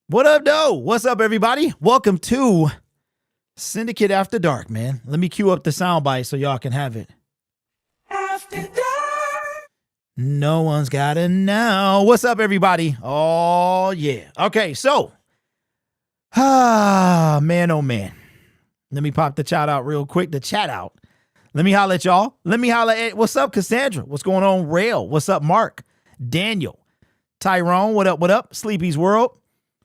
What up, though? What's up, everybody? Welcome to Syndicate After Dark, man. Let me cue up the soundbite so y'all can have it. After dark. No one's got it now. What's up, everybody? Oh, yeah. Okay, so. Man, oh, man. Let me pop the chat out real quick. The chat out. Let me holler at y'all. Let me holler at, what's up, Cassandra? What's going on, Rail? What's up, Mark? Daniel. Tyrone, what up, what up? Sleepy's World.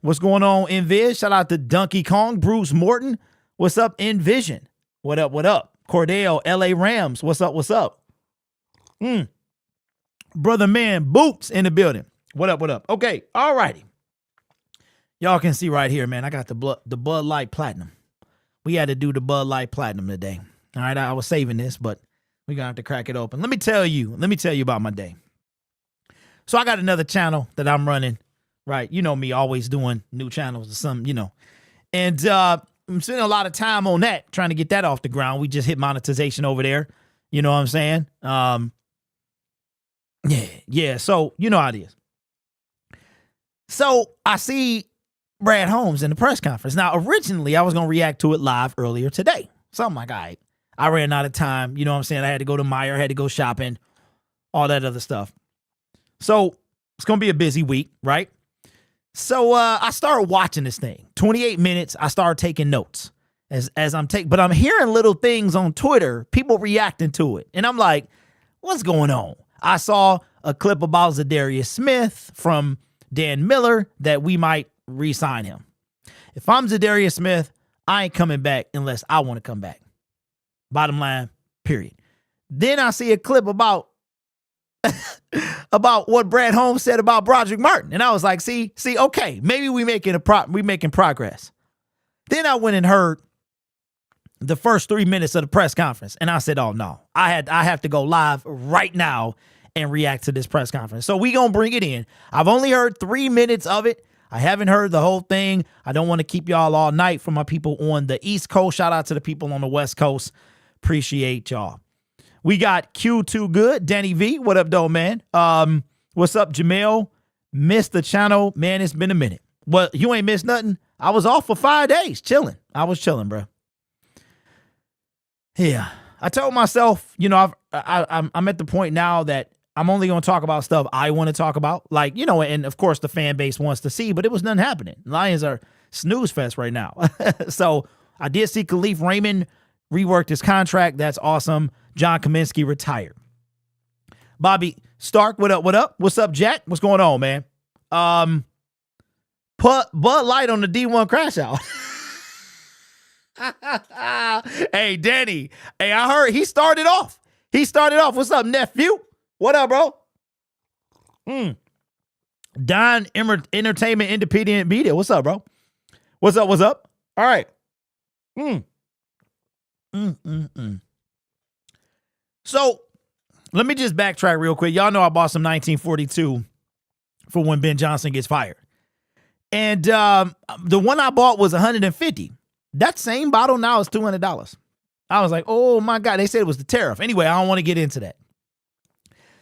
What's going on, Enviz? Shout out to Donkey Kong. Bruce Morton. What's up, Envision? What up, what up? Cordell, LA Rams. What's up, what's up? Brother man, Boots in the building. What up, what up? Okay, all righty. Y'all can see right here, man. I got the Bud Light Platinum. We had to do the Bud Light Platinum today. All right, I was saving this, but we're going to have to crack it open. Let me tell you about my day. So I got another channel that I'm running. Right. You know me always doing new channels or something, you know. And I'm spending a lot of time on that, trying to get that off the ground. We just hit monetization over there. You know what I'm saying? Yeah. So you know how it is. So I see Brad Holmes in the press conference. Now, originally, I was going to react to it live earlier today. So I'm like, all right, I ran out of time. You know what I'm saying? I had to go to Meyer, had to go shopping, all that other stuff. So it's going to be a busy week, right? So I started watching this thing. 28 minutes, I started taking notes as I'm taking, but I'm hearing little things on Twitter, people reacting to it. And I'm like, what's going on? I saw a clip about Zadarius Smith from Dan Miller that we might re-sign him. If I'm Zadarius Smith, I ain't coming back unless I want to come back. Bottom line, period. Then I see a clip about what Brad Holmes said about Broderick Martin. And I was like, see, okay, maybe we making progress. Then I went and heard the first 3 minutes of the press conference. And I said, oh no, I have to go live right now and react to this press conference. So we gonna bring it in. I've only heard 3 minutes of it. I haven't heard the whole thing. I don't want to keep y'all all night. For my people on the East Coast, shout out to the people on the West Coast. Appreciate y'all. We got Q2 Good, Danny V. What up, though, man? What's up, Jamel? Missed the channel. Man, it's been a minute. Well, you ain't missed nothing. I was off for 5 days, chilling. I was chilling, bro. Yeah. I told myself, you know, I'm at the point now that I'm only going to talk about stuff I want to talk about. Like, you know, and of course the fan base wants to see, but it was nothing happening. Lions are snooze fest right now. So I did see Khalif Raymond reworked his contract. That's awesome. John Kaminsky retired. Bobby Stark, what up, what up? What's up, Jack? What's going on, man? Put Bud Light on the D1 crash out. Hey, Danny. Hey, I heard he started off. What's up, nephew? What up, bro? Don Entertainment Independent Media. What's up, bro? What's up? All right. So let me just backtrack real quick. Y'all know I bought some 1942 for when Ben Johnson gets fired. And the one I bought was $150. That same bottle now is $200. I was like, oh my God. They said it was the tariff. Anyway, I don't want to get into that.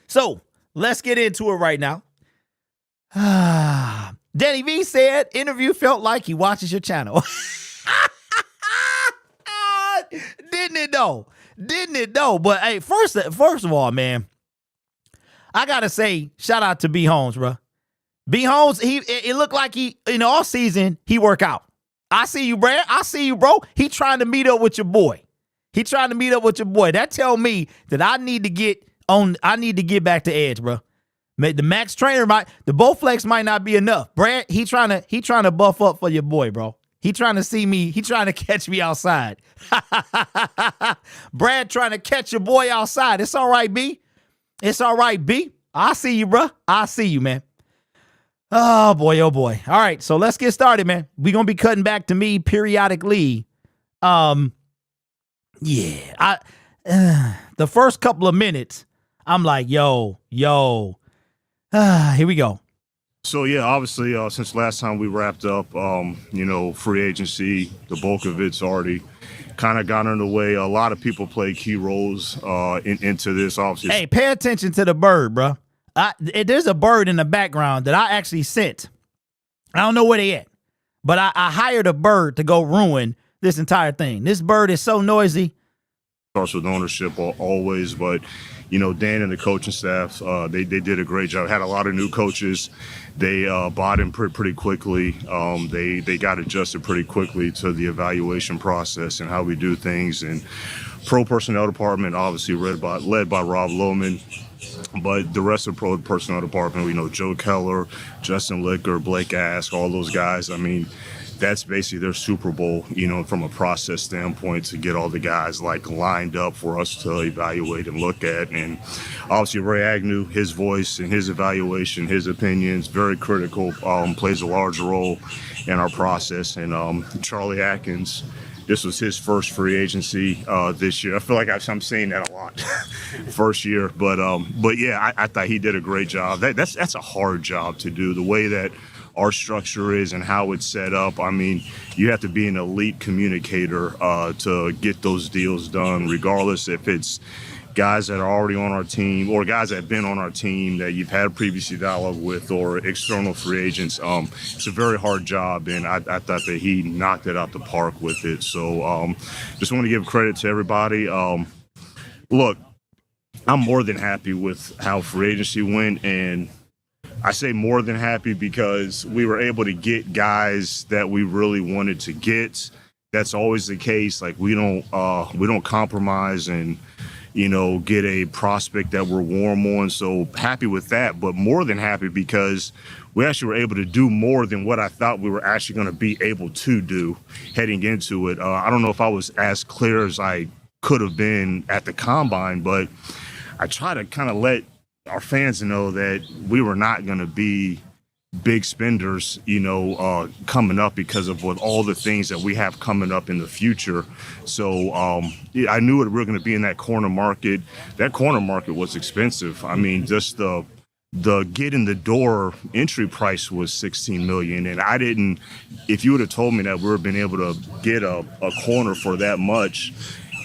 So let's get into it right now. Danny V said, interview felt like he watches your channel. Didn't it though? But hey, first of all, man, I gotta say, shout out to B Holmes, bro. B Holmes, it looked like he in all season he work out. I see you, Brad. I see you, bro. He trying to meet up with your boy. That tell me that I need to get back to edge, bro. The max trainer the Bowflex might not be enough. Brad, he trying to buff up for your boy, bro. He trying to see me. He trying to catch me outside. Brad trying to catch your boy outside. It's all right, B. I see you, bro. I see you, man. Oh, boy. All right, so let's get started, man. We're going to be cutting back to me periodically. The first couple of minutes, I'm like, yo. Here we go. So, yeah, obviously, since last time we wrapped up, free agency, the bulk of it's already kind of got underway. A lot of people play key roles into this, obviously. Hey, pay attention to the bird, bro. There's a bird in the background that I actually sent. I don't know where they at. But I hired a bird to go ruin this entire thing. This bird is so noisy. Starts with ownership always, but Dan and the coaching staff, they did a great job. Had a lot of new coaches. They bought in pretty quickly. They got adjusted pretty quickly to the evaluation process and how we do things. And pro personnel department, obviously led by Rob Lohman. But the rest of the pro personnel department, Joe Keller, Justin Licker, Blake Ask, all those guys. I mean, that's basically their Super Bowl, from a process standpoint, to get all the guys lined up for us to evaluate and look at. And obviously Ray Agnew, his voice and his evaluation, his opinions, very critical, plays a large role in our process. And Charlie Atkins, this was his first free agency this year. I feel like I'm saying that a lot, first year. But yeah, I thought he did a great job. That's a hard job to do. The way that our structure is and how it's set up. I mean, you have to be an elite communicator to get those deals done, regardless if it's guys that are already on our team or guys that have been on our team that you've had previously dialogue with or external free agents. It's a very hard job, and I thought that he knocked it out the park with it. So just want to give credit to everybody. Look, I'm more than happy with how free agency went, and I say more than happy because we were able to get guys that we really wanted to get. That's always the case. We don't compromise and get a prospect that we're warm on. So happy with that, but more than happy because we actually were able to do more than what I thought we were actually going to be able to do heading into it. I don't know if I was as clear as I could have been at the combine, but I try to kind of let our fans know that we were not going to be big spenders, coming up because of all the things that we have coming up in the future. So I knew we were going to be in that corner market. That corner market was expensive. I mean, just the get in the door entry price was $16 million. And if you would have told me that we would have been able to get a corner for that much,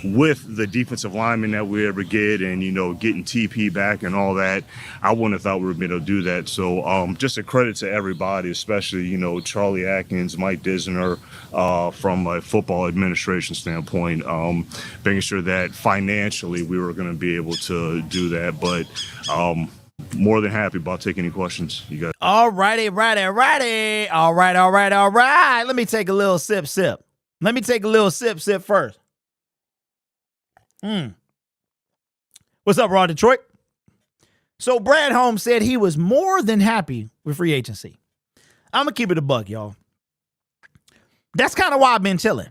with the defensive lineman that we ever get and, getting TP back and all that, I wouldn't have thought we would be able to do that. So just a credit to everybody, especially, Charlie Atkins, Mike Disner, from a football administration standpoint, making sure that financially we were going to be able to do that. But more than happy about taking any questions you guys. All righty. All right. Let me take a little sip. Let me take a little sip first. What's up, Raw Detroit? So Brad Holmes said he was more than happy with free agency. I'm going to keep it a buck, y'all. That's kind of why I've been chilling.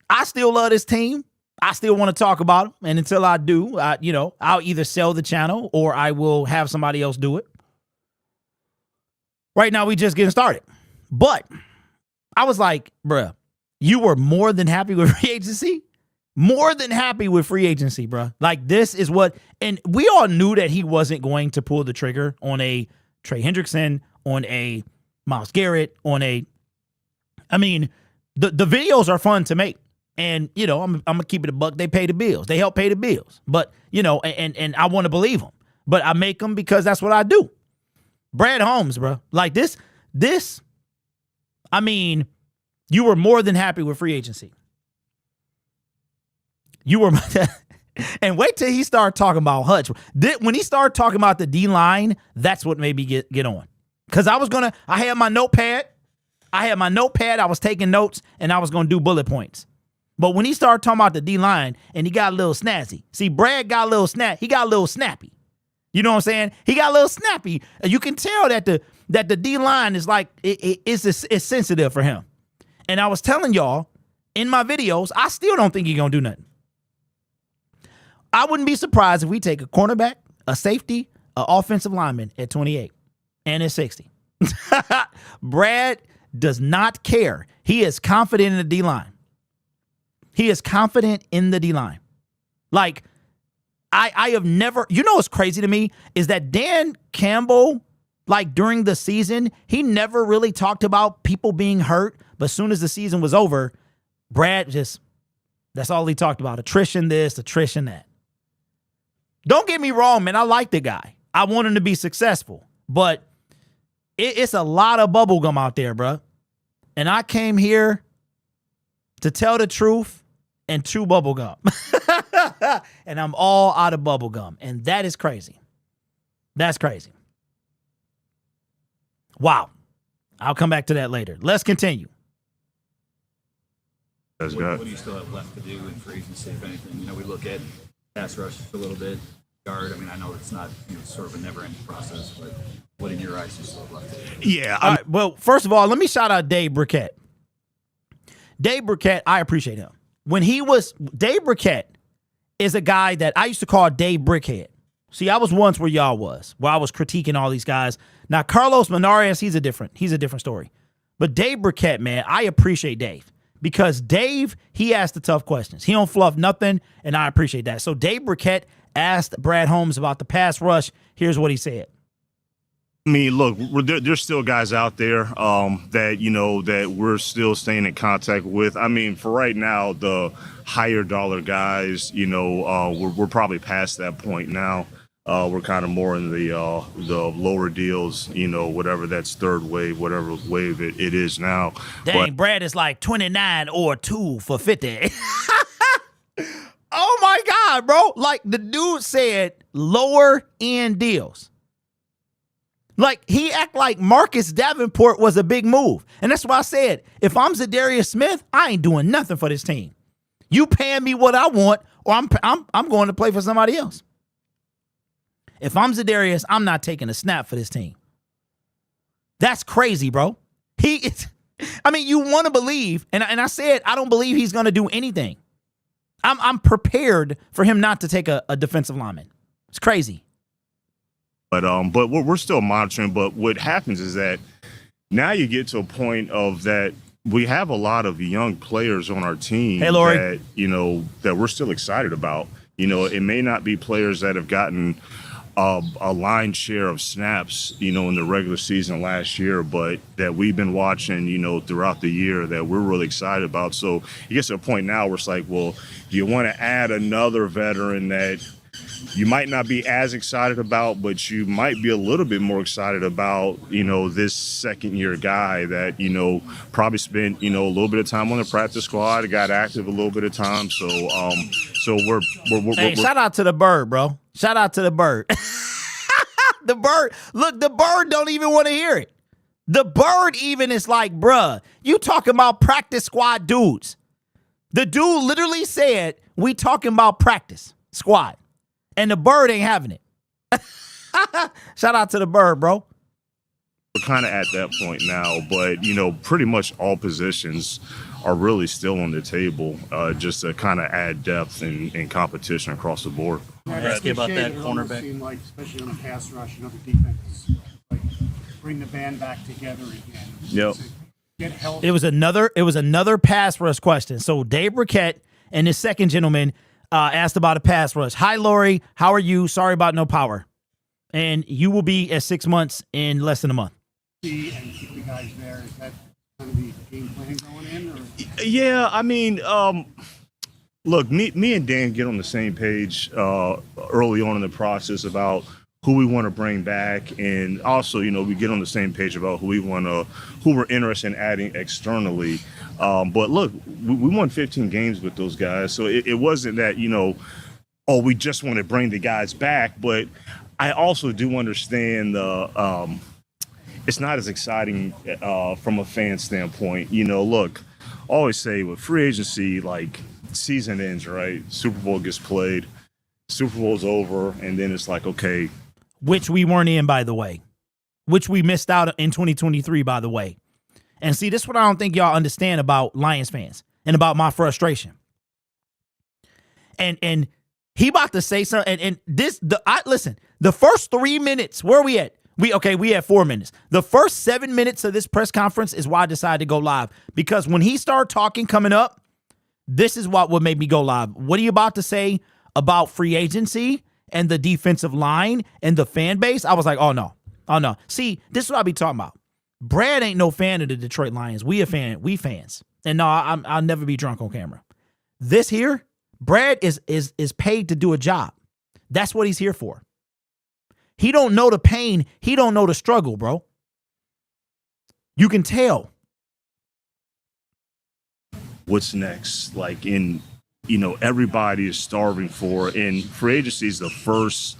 I still love this team. I still want to talk about them. And until I do, I'll either sell the channel or I will have somebody else do it. Right now, we just getting started. But I was like, bruh, you were more than happy with free agency? More than happy with free agency, bro. This is what, and we all knew that he wasn't going to pull the trigger on a Trey Hendrickson, on a Myles Garrett, the videos are fun to make. And, I'm going to keep it a buck. They pay the bills. They help pay the bills. But, and I want to believe them. But I make them because that's what I do. Brad Holmes, bro. You were more than happy with free agency. You were, and wait till he started talking about Hutch. When he started talking about the D-line, that's what made me get on. Because I had my notepad. I was taking notes, and I was going to do bullet points. But when he started talking about the D-line, and he got a little snazzy. See, Brad got a little he got a little snappy. You know what I'm saying? He got a little snappy. You can tell that the D-line is it's sensitive for him. And I was telling y'all, in my videos, I still don't think he's going to do nothing. I wouldn't be surprised if we take a cornerback, a safety, an offensive lineman at 28 and at 60. Brad does not care. He is confident in the D-line. He is confident in the D-line. I have never, what's crazy to me is that Dan Campbell, during the season, he never really talked about people being hurt. But as soon as the season was over, Brad that's all he talked about. Attrition this, attrition that. Don't get me wrong, man. I like the guy. I want him to be successful. But it's a lot of bubble gum out there, bro. And I came here to tell the truth and chew bubble gum. And I'm all out of bubble gum. And that is crazy. That's crazy. Wow. I'll come back to that later. Let's continue. What do you still have left to do in free agency, if anything? You know, we look at pass rush a little bit, guard. I mean, I know it's not, you know, sort of a never-ending process, but what in your eyes do you still have left to do? Yeah. All right, well, first of all, let me shout out Dave Burkett. Dave Burkett, I appreciate him. Dave Burkett is a guy that I used to call Dave Brickhead. See, I was once where y'all was, where I was critiquing all these guys. Now, Carlos Menares, he's a different story. But Dave Burkett, man, I appreciate Dave. Because Dave, he asked the tough questions. He don't fluff nothing, and I appreciate that. So Dave Burkett asked Brad Holmes about the pass rush. Here's what he said. I mean, look, there's still guys out there that, you know, that we're still staying in contact with. I mean, for right now, the higher dollar guys, you know, we're probably past that point now. We're kind of more in the lower deals, you know, whatever that's third wave, whatever wave it is now. Dang, but Brad is like 29 or 2 for 50. Oh my God, bro. Like the dude said lower end deals. Like he act like Marcus Davenport was a big move. And that's why I said, if I'm Zadarius Smith, I ain't doing nothing for this team. You paying me what I want, or I'm going to play for somebody else. If I'm Zadarius, I'm not taking a snap for this team. That's crazy, bro. I mean, you want to believe, and I said I don't believe he's going to do anything. I'm prepared for him not to take a defensive lineman. It's crazy. But we're still monitoring. But what happens is that now you get to a point of that we have a lot of young players on our team that, you know, that we're still excited about. You know, it may not be players that have gotten a line share of snaps, you know, in the regular season last year, but that we've been watching, you know, throughout the year that we're really excited about. So it gets to a point now where it's like, well, do you want to add another veteran that you might not be as excited about, but you might be a little bit more excited about, you know, this second year guy that, you know, probably spent, you know, a little bit of time on the practice squad, got active a little bit of time. So, we're shout out to the bird, bro. Shout out to the bird. The bird, look, the bird don't even want to hear it. The bird even is like, bruh, you talking about practice squad dudes. The dude literally said, we talking about practice squad. And the bird ain't having it. Shout out to the bird, bro. We're kind of at that point now, but, you know, pretty much all positions are really still on the table, just to kind of add depth and competition across the board. Ask you about that cornerback. Seem like, especially on the pass rush, you know, the defense, like bring the band back together again. Yep. Get help. It was another pass rush question. So Dave Burkett and this second gentleman asked about a pass rush. Hi, Lori. How are you? Sorry about no power. And you will be at 6 months in less than a month. And keep the guys there. Is that kind of the game plan going in? Or? Yeah, I mean, look, me and Dan get on the same page early on in the process about who we want to bring back, and also, you know, we get on the same page about who we're interested in adding externally. But look, we won 15 games with those guys, so it wasn't that, you know, oh, we just want to bring the guys back. But I also do understand it's not as exciting from a fan standpoint. You know, look, I always say with free agency, like season ends, right? Super Bowl gets played, Super Bowl's over, and then it's like, okay. Which we weren't in, by the way. Which we missed out in 2023, by the way. And see, this is what I don't think y'all understand about Lions fans and about my frustration. And he about to say something. Listen, the first 3 minutes, where are we at? We had 4 minutes. The first 7 minutes of this press conference is why I decided to go live. Because when he started talking coming up, this is what would make me go live. What are you about to say about free agency and the defensive line and the fan base? I was like, oh no. See, this is what I be talking about. Brad ain't no fan of the Detroit Lions. We fans. And no, I'll never be drunk on camera. This here, Brad is paid to do a job. That's what he's here for. He don't know the pain. He don't know the struggle, bro. You can tell. what's next? Like everybody is starving for, and free agency is the first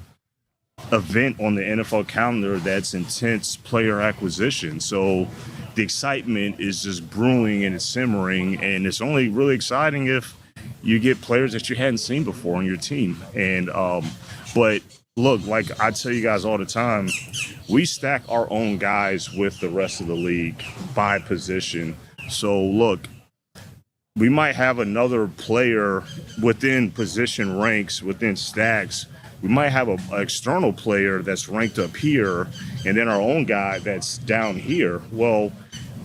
event on the NFL calendar that's intense player acquisition. So the excitement is just brewing and it's simmering, and it's only really exciting if you get players that you hadn't seen before on your team. And but look, like I tell you guys all the time, we stack our own guys with the rest of the league by position. So look, we might have another player within position ranks, within stacks. We might have an external player that's ranked up here, and then our own guy that's down here. Well,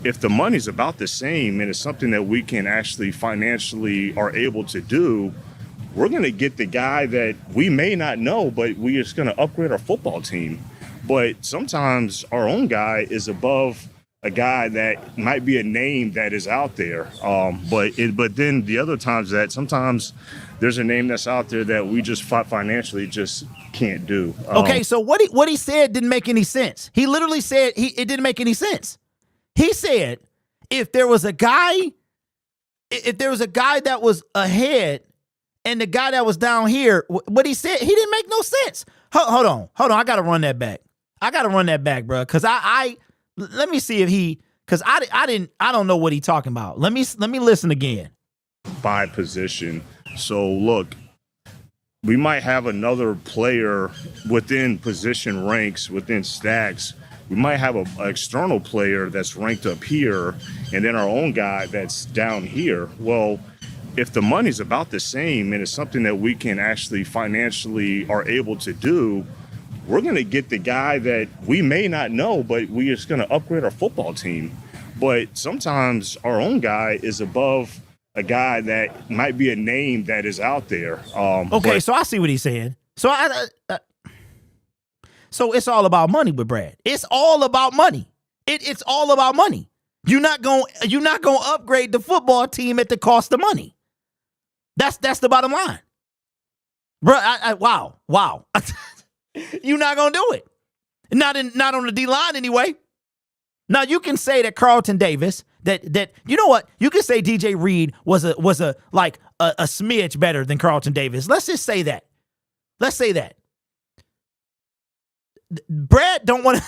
if the money's about the same and it's something that we can actually financially are able to do, we're going to get the guy that we may not know, but we're just going to upgrade our football team. But sometimes our own guy is above a guy that might be a name that is out there. But then the other times that sometimes there's a name that's out there that we just financially just can't do. Okay, so what he said didn't make any sense. He literally said it didn't make any sense. He said if there was a guy that was ahead and the guy that was down here, what he said, he didn't make no sense. Hold on. I got to run that back, bro. Because let me see if because I don't know what he talking about. Let me listen again. By position. So look, we might have another player within position ranks, within stacks. We might have an external player that's ranked up here, and then our own guy that's down here. Well, if the money's about the same and it's something that we can actually financially are able to do, we're going to get the guy that we may not know, but we're just going to upgrade our football team. But sometimes our own guy is above a guy that might be a name that is out there. Okay, so I see what he's saying. So so it's all about money with Brad. It's all about money. It's all about money. You're not gonna upgrade the football team at the cost of money. That's the bottom line, bro. Wow. You're not gonna do it. Not on the D line anyway. Now you can say that Carlton Davis, that you know what, you can say DJ Reed was a smidge better than Carlton Davis. Let's just say that. Let's say that. Brad don't want to.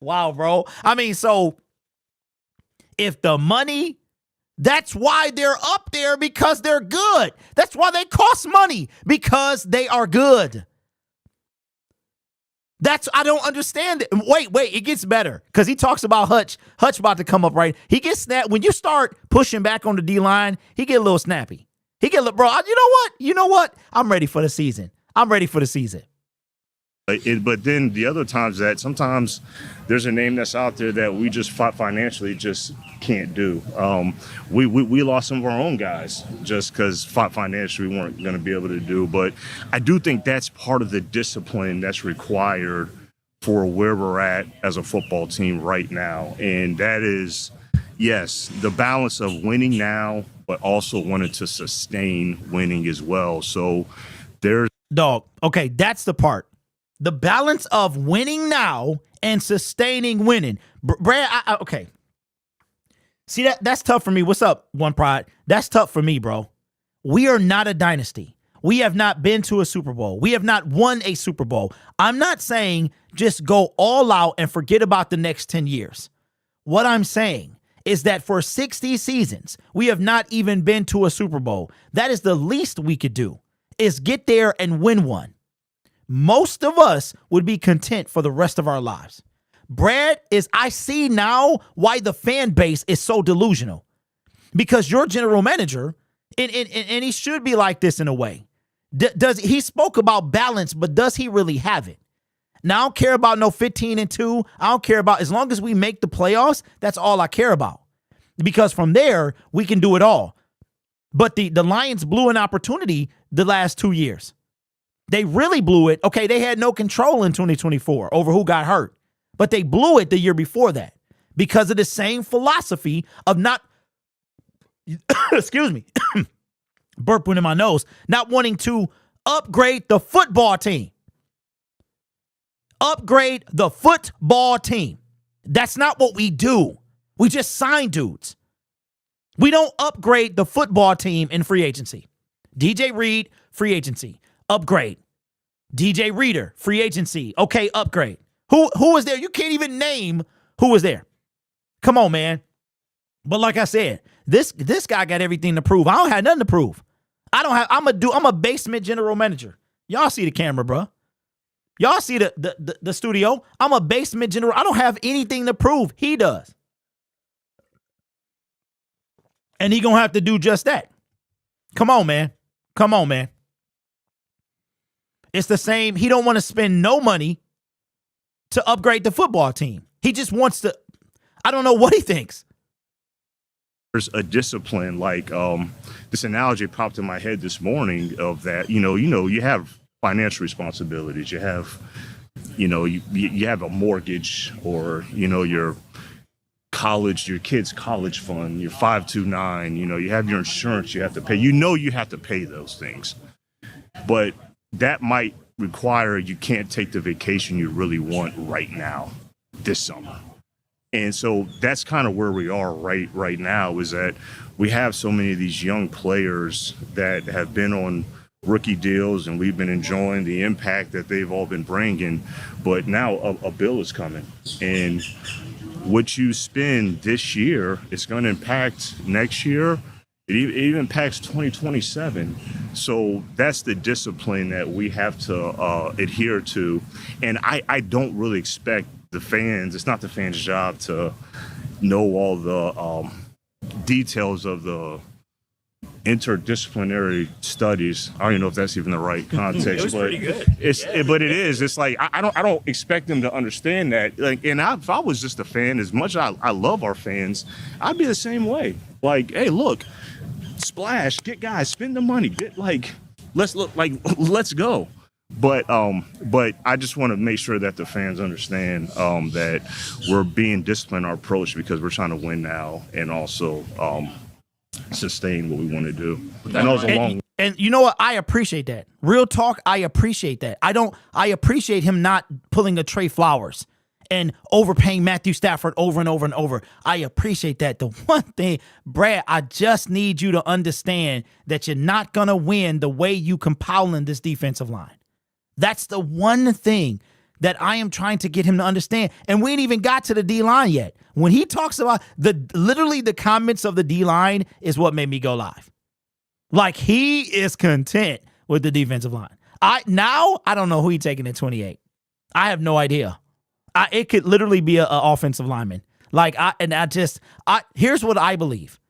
Wow, bro. I mean, so if the money, that's why they're up there, because they're good. That's why they cost money, because they are good. I don't understand it. Wait, it gets better, because he talks about Hutch. Hutch about to come up, right? He gets snapped. When you start pushing back on the D-line, he get a little snappy. Bro, you know what? I'm ready for the season. But then the other times that sometimes there's a name that's out there that we just financially just can't do. We lost some of our own guys just because financially we weren't going to be able to do. But I do think that's part of the discipline that's required for where we're at as a football team right now. And that is, yes, the balance of winning now, but also wanting to sustain winning as well. So there's... Dog, okay, that's the part. The balance of winning now and sustaining winning. Brad, okay. See, that's tough for me. What's up, One Pride? That's tough for me, bro. We are not a dynasty. We have not been to a Super Bowl. We have not won a Super Bowl. I'm not saying just go all out and forget about the next 10 years. What I'm saying is that for 60 seasons, we have not even been to a Super Bowl. That is the least we could do, is get there and win one. Most of us would be content for the rest of our lives. Brad, I see now why the fan base is so delusional. Because your general manager, and he should be like this in a way. He spoke about balance, but does he really have it? Now, I don't care about no 15-2. I don't care about, as long as we make the playoffs, that's all I care about. Because from there, we can do it all. But the Lions blew an opportunity the last 2 years. They really blew it. Okay, they had no control in 2024 over who got hurt. But they blew it the year before that because of the same philosophy of not, excuse me, burping in my nose, not wanting to upgrade the football team. Upgrade the football team. That's not what we do. We just sign dudes. We don't upgrade the football team in free agency. DJ Reed, free agency, upgrade. DJ Reader, free agency, okay, upgrade. Who was there? You can't even name who was there. Come on, man. But like I said, this guy got everything to prove. I don't have nothing to prove. I'm a basement general manager. Y'all see the camera, bro. Y'all see the studio. I'm a basement general. I don't have anything to prove. He does. And he gonna have to do just that. Come on, man. Come on, man. It's the same. He don't want to spend no money to upgrade the football team. He just wants to, I don't know what he thinks. There's a discipline, like this analogy popped in my head this morning of that, you have financial responsibilities. You have, you have a mortgage or, your kid's college fund, your 529, you have your insurance you have to pay. You have to pay those things. But that might require you can't take the vacation you really want right now, this summer. And so that's kind of where we are right now, is that we have so many of these young players that have been on rookie deals, and we've been enjoying the impact that they've all been bringing. But now a bill is coming, and what you spend this year, it's going to impact next year. It even impacts 2027. So that's the discipline that we have to adhere to. And I don't really expect the fans, it's not the fans' job to know all the details of the interdisciplinary studies. I don't even know if that's even the right context. It was but pretty good. But it is. It's like I don't expect them to understand that. Like, and if I was just a fan, as much as I love our fans, I'd be the same way. Like, hey, look, splash, get guys, spend the money, let's go. But I just want to make sure that the fans understand that we're being disciplined in our approach, because we're trying to win now and also sustain what we want to do. I know it's a long. And you know what? I appreciate that. Real talk, I appreciate that. I appreciate him not pulling a Trey Flowers and overpaying Matthew Stafford over and over and over. I appreciate that. The one thing, Brad, I just need you to understand that you're not going to win the way you compiling this defensive line. That's the one thing that I am trying to get him to understand. And we ain't even got to the D-line yet. When he talks about literally the comments of the D-line is what made me go live. Like, he is content with the defensive line. I don't know who he's taking at 28. I have no idea. It could literally be an offensive lineman. Here's what I believe.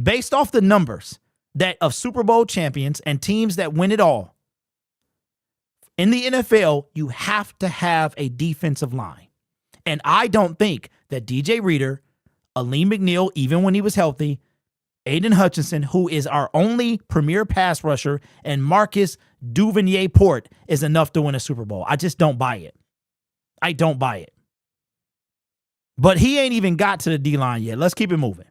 Based off the numbers that of Super Bowl champions and teams that win it all, in the NFL, you have to have a defensive line. And I don't think that DJ Reader, Aleem McNeil, even when he was healthy, Aiden Hutchinson, who is our only premier pass rusher, and Marcus Duvernay-Port is enough to win a Super Bowl. I just don't buy it. I don't buy it. But he ain't even got to the D-line yet. Let's keep it moving.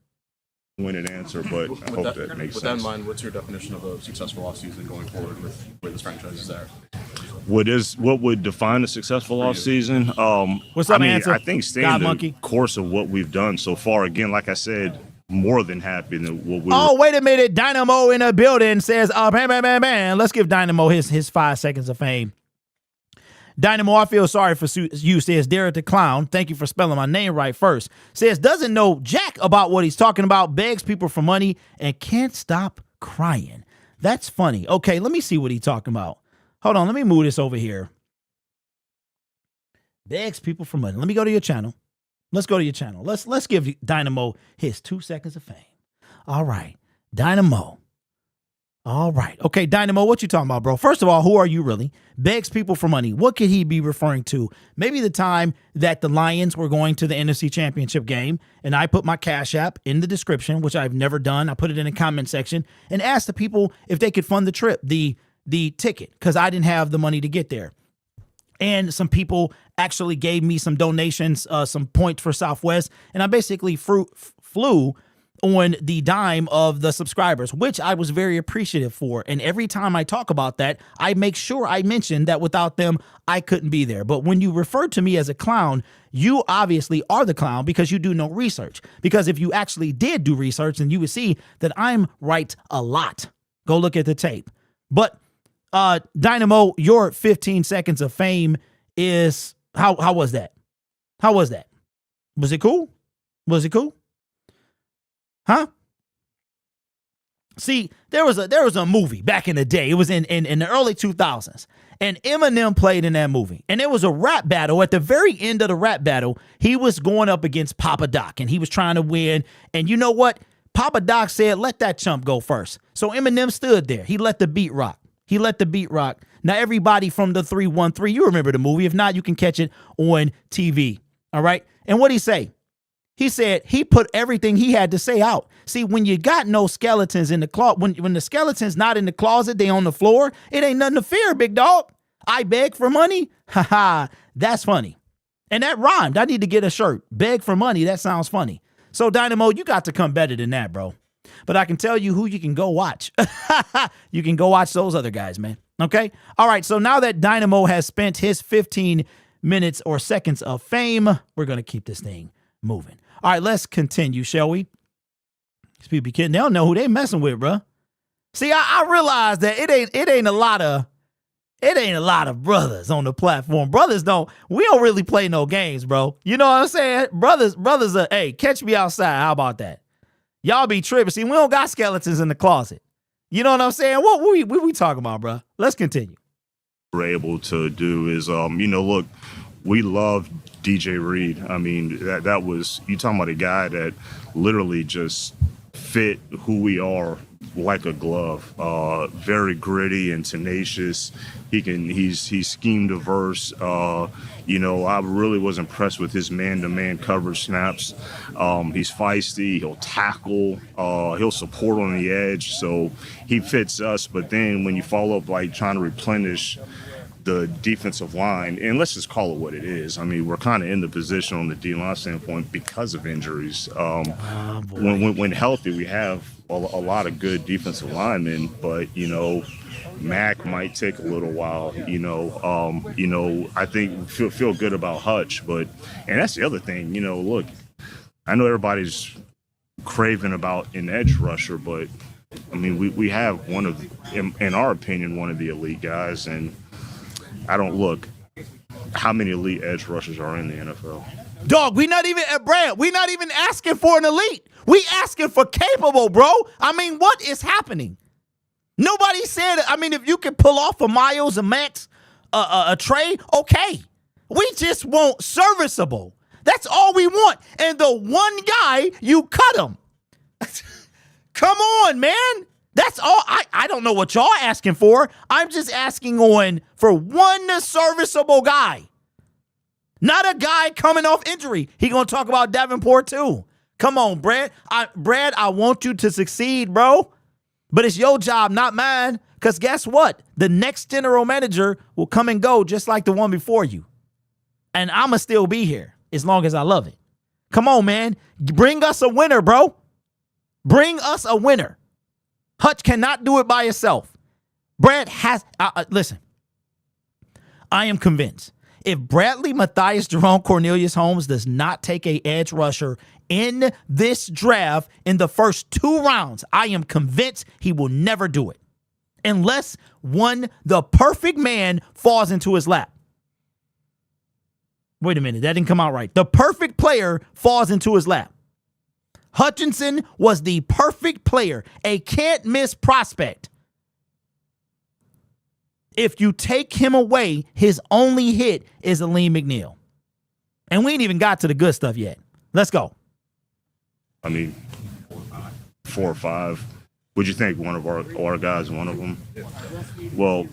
Win answer, but I hope that makes sense. With that in mind, what's your definition of a successful offseason going forward with where this franchise is at? What would define a successful offseason? What's up, I think staying the course of what we've done so far. Again, like I said, more than happy than what we. Oh, wait a minute! Dynamo in the building says, man. Let's give Dynamo his 5 seconds of fame. Dynamo, I feel sorry for you, says Derek the Clown. Thank you for spelling my name right first. Says, doesn't know jack about what he's talking about, begs people for money, and can't stop crying. That's funny. Okay, let me see what he's talking about. Hold on, let me move this over here. Begs people for money. Let me go to your channel. Let's go to your channel. Let's give Dynamo his 2 seconds of fame. All right, Dynamo. All right. Okay, Dynamo, what you talking about, bro? First of all, who are you really? Begs people for money. What could he be referring to? Maybe the time that the Lions were going to the NFC Championship game, and I put my Cash App in the description, which I've never done. I put it in the comment section and asked the people if they could fund the trip, the ticket, because I didn't have the money to get there. And some people actually gave me some donations, some points for Southwest, and I basically flew on the dime of the subscribers, which I was very appreciative for. And every time I talk about that, I make sure I mention that without them, I couldn't be there. But when you refer to me as a clown, you obviously are the clown because you do no research. Because if you actually did do research, then you would see that I'm right a lot. Go look at the tape. But Dynamo, your 15 seconds of fame is, how was that? How was that? Was it cool? Was it cool? Huh? See, there was a movie back in the day. It was in the early 2000s. And Eminem played in that movie. And there was a rap battle. At the very end of the rap battle, he was going up against Papa Doc. And he was trying to win. And you know what? Papa Doc said, let that chump go first. So Eminem stood there. He let the beat rock. He let the beat rock. Now, everybody from the 313, you remember the movie. If not, you can catch it on TV. All right? And what'd he say? He said he put everything he had to say out. See, when you got no skeletons in the closet, when the skeleton's not in the closet, they on the floor, it ain't nothing to fear, big dog. I beg for money? Ha ha, that's funny. And that rhymed. I need to get a shirt. Beg for money, that sounds funny. So Dynamo, you got to come better than that, bro. But I can tell you who you can go watch. You can go watch those other guys, man. Okay? All right, so now that Dynamo has spent his 15 minutes or seconds of fame, we're going to keep this thing moving. All right, let's continue, shall we? These people be kidding. They don't know who they messing with, bro. See, I realize that it ain't a lot of brothers on the platform. We don't really play no games, bro. You know what I'm saying? Brothers are, hey, catch me outside. How about that? Y'all be tripping. See, we don't got skeletons in the closet. You know what I'm saying? What we talking about, bro? Let's continue. We're able to do is, look, we love DJ Reed. I mean, that was, you talking about a guy that literally just fit who we are like a glove. Very gritty and tenacious. He's scheme diverse. I really was impressed with his man-to-man coverage snaps. He's feisty. He'll tackle. He'll support on the edge. So he fits us. But then when you follow up like trying to replenish the defensive line, and let's just call it what it is. I mean, we're kind of in the position on the D-line standpoint because of injuries. When healthy, we have a lot of good defensive linemen, but, Mac might take a little while, I think feel good about Hutch, and that's the other thing, look, I know everybody's craving about an edge rusher, but I mean, we have in our opinion, one of the elite guys, and I don't look how many elite edge rushers are in the NFL. Dog, we not even asking for an elite. We asking for capable, bro. I mean, what is happening? Nobody said, if you can pull off a Miles, a Max, a Trey, okay. We just want serviceable. That's all we want. And the one guy, you cut him. Come on, man. That's all. I don't know what y'all asking for. I'm just asking for one serviceable guy. Not a guy coming off injury. He gonna talk about Davenport too. Come on, Brad. I want you to succeed, bro. But it's your job, not mine. Because guess what? The next general manager will come and go just like the one before you. And I'ma still be here as long as I love it. Come on, man. Bring us a winner, bro. Bring us a winner. Hutch cannot do it by himself. Brad has, listen, I am convinced if Bradley Mathias Jerome Cornelius Holmes does not take a edge rusher in this draft in the first 2 rounds, I am convinced he will never do it. Unless the perfect man falls into his lap. Wait a minute, that didn't come out right. The perfect player falls into his lap. Hutchinson was the perfect player, a can't-miss prospect. If you take him away, his only hit is Aleem McNeil. And we ain't even got to the good stuff yet. Let's go. 4 or 5. Would you think one of our guys, one of them? Well,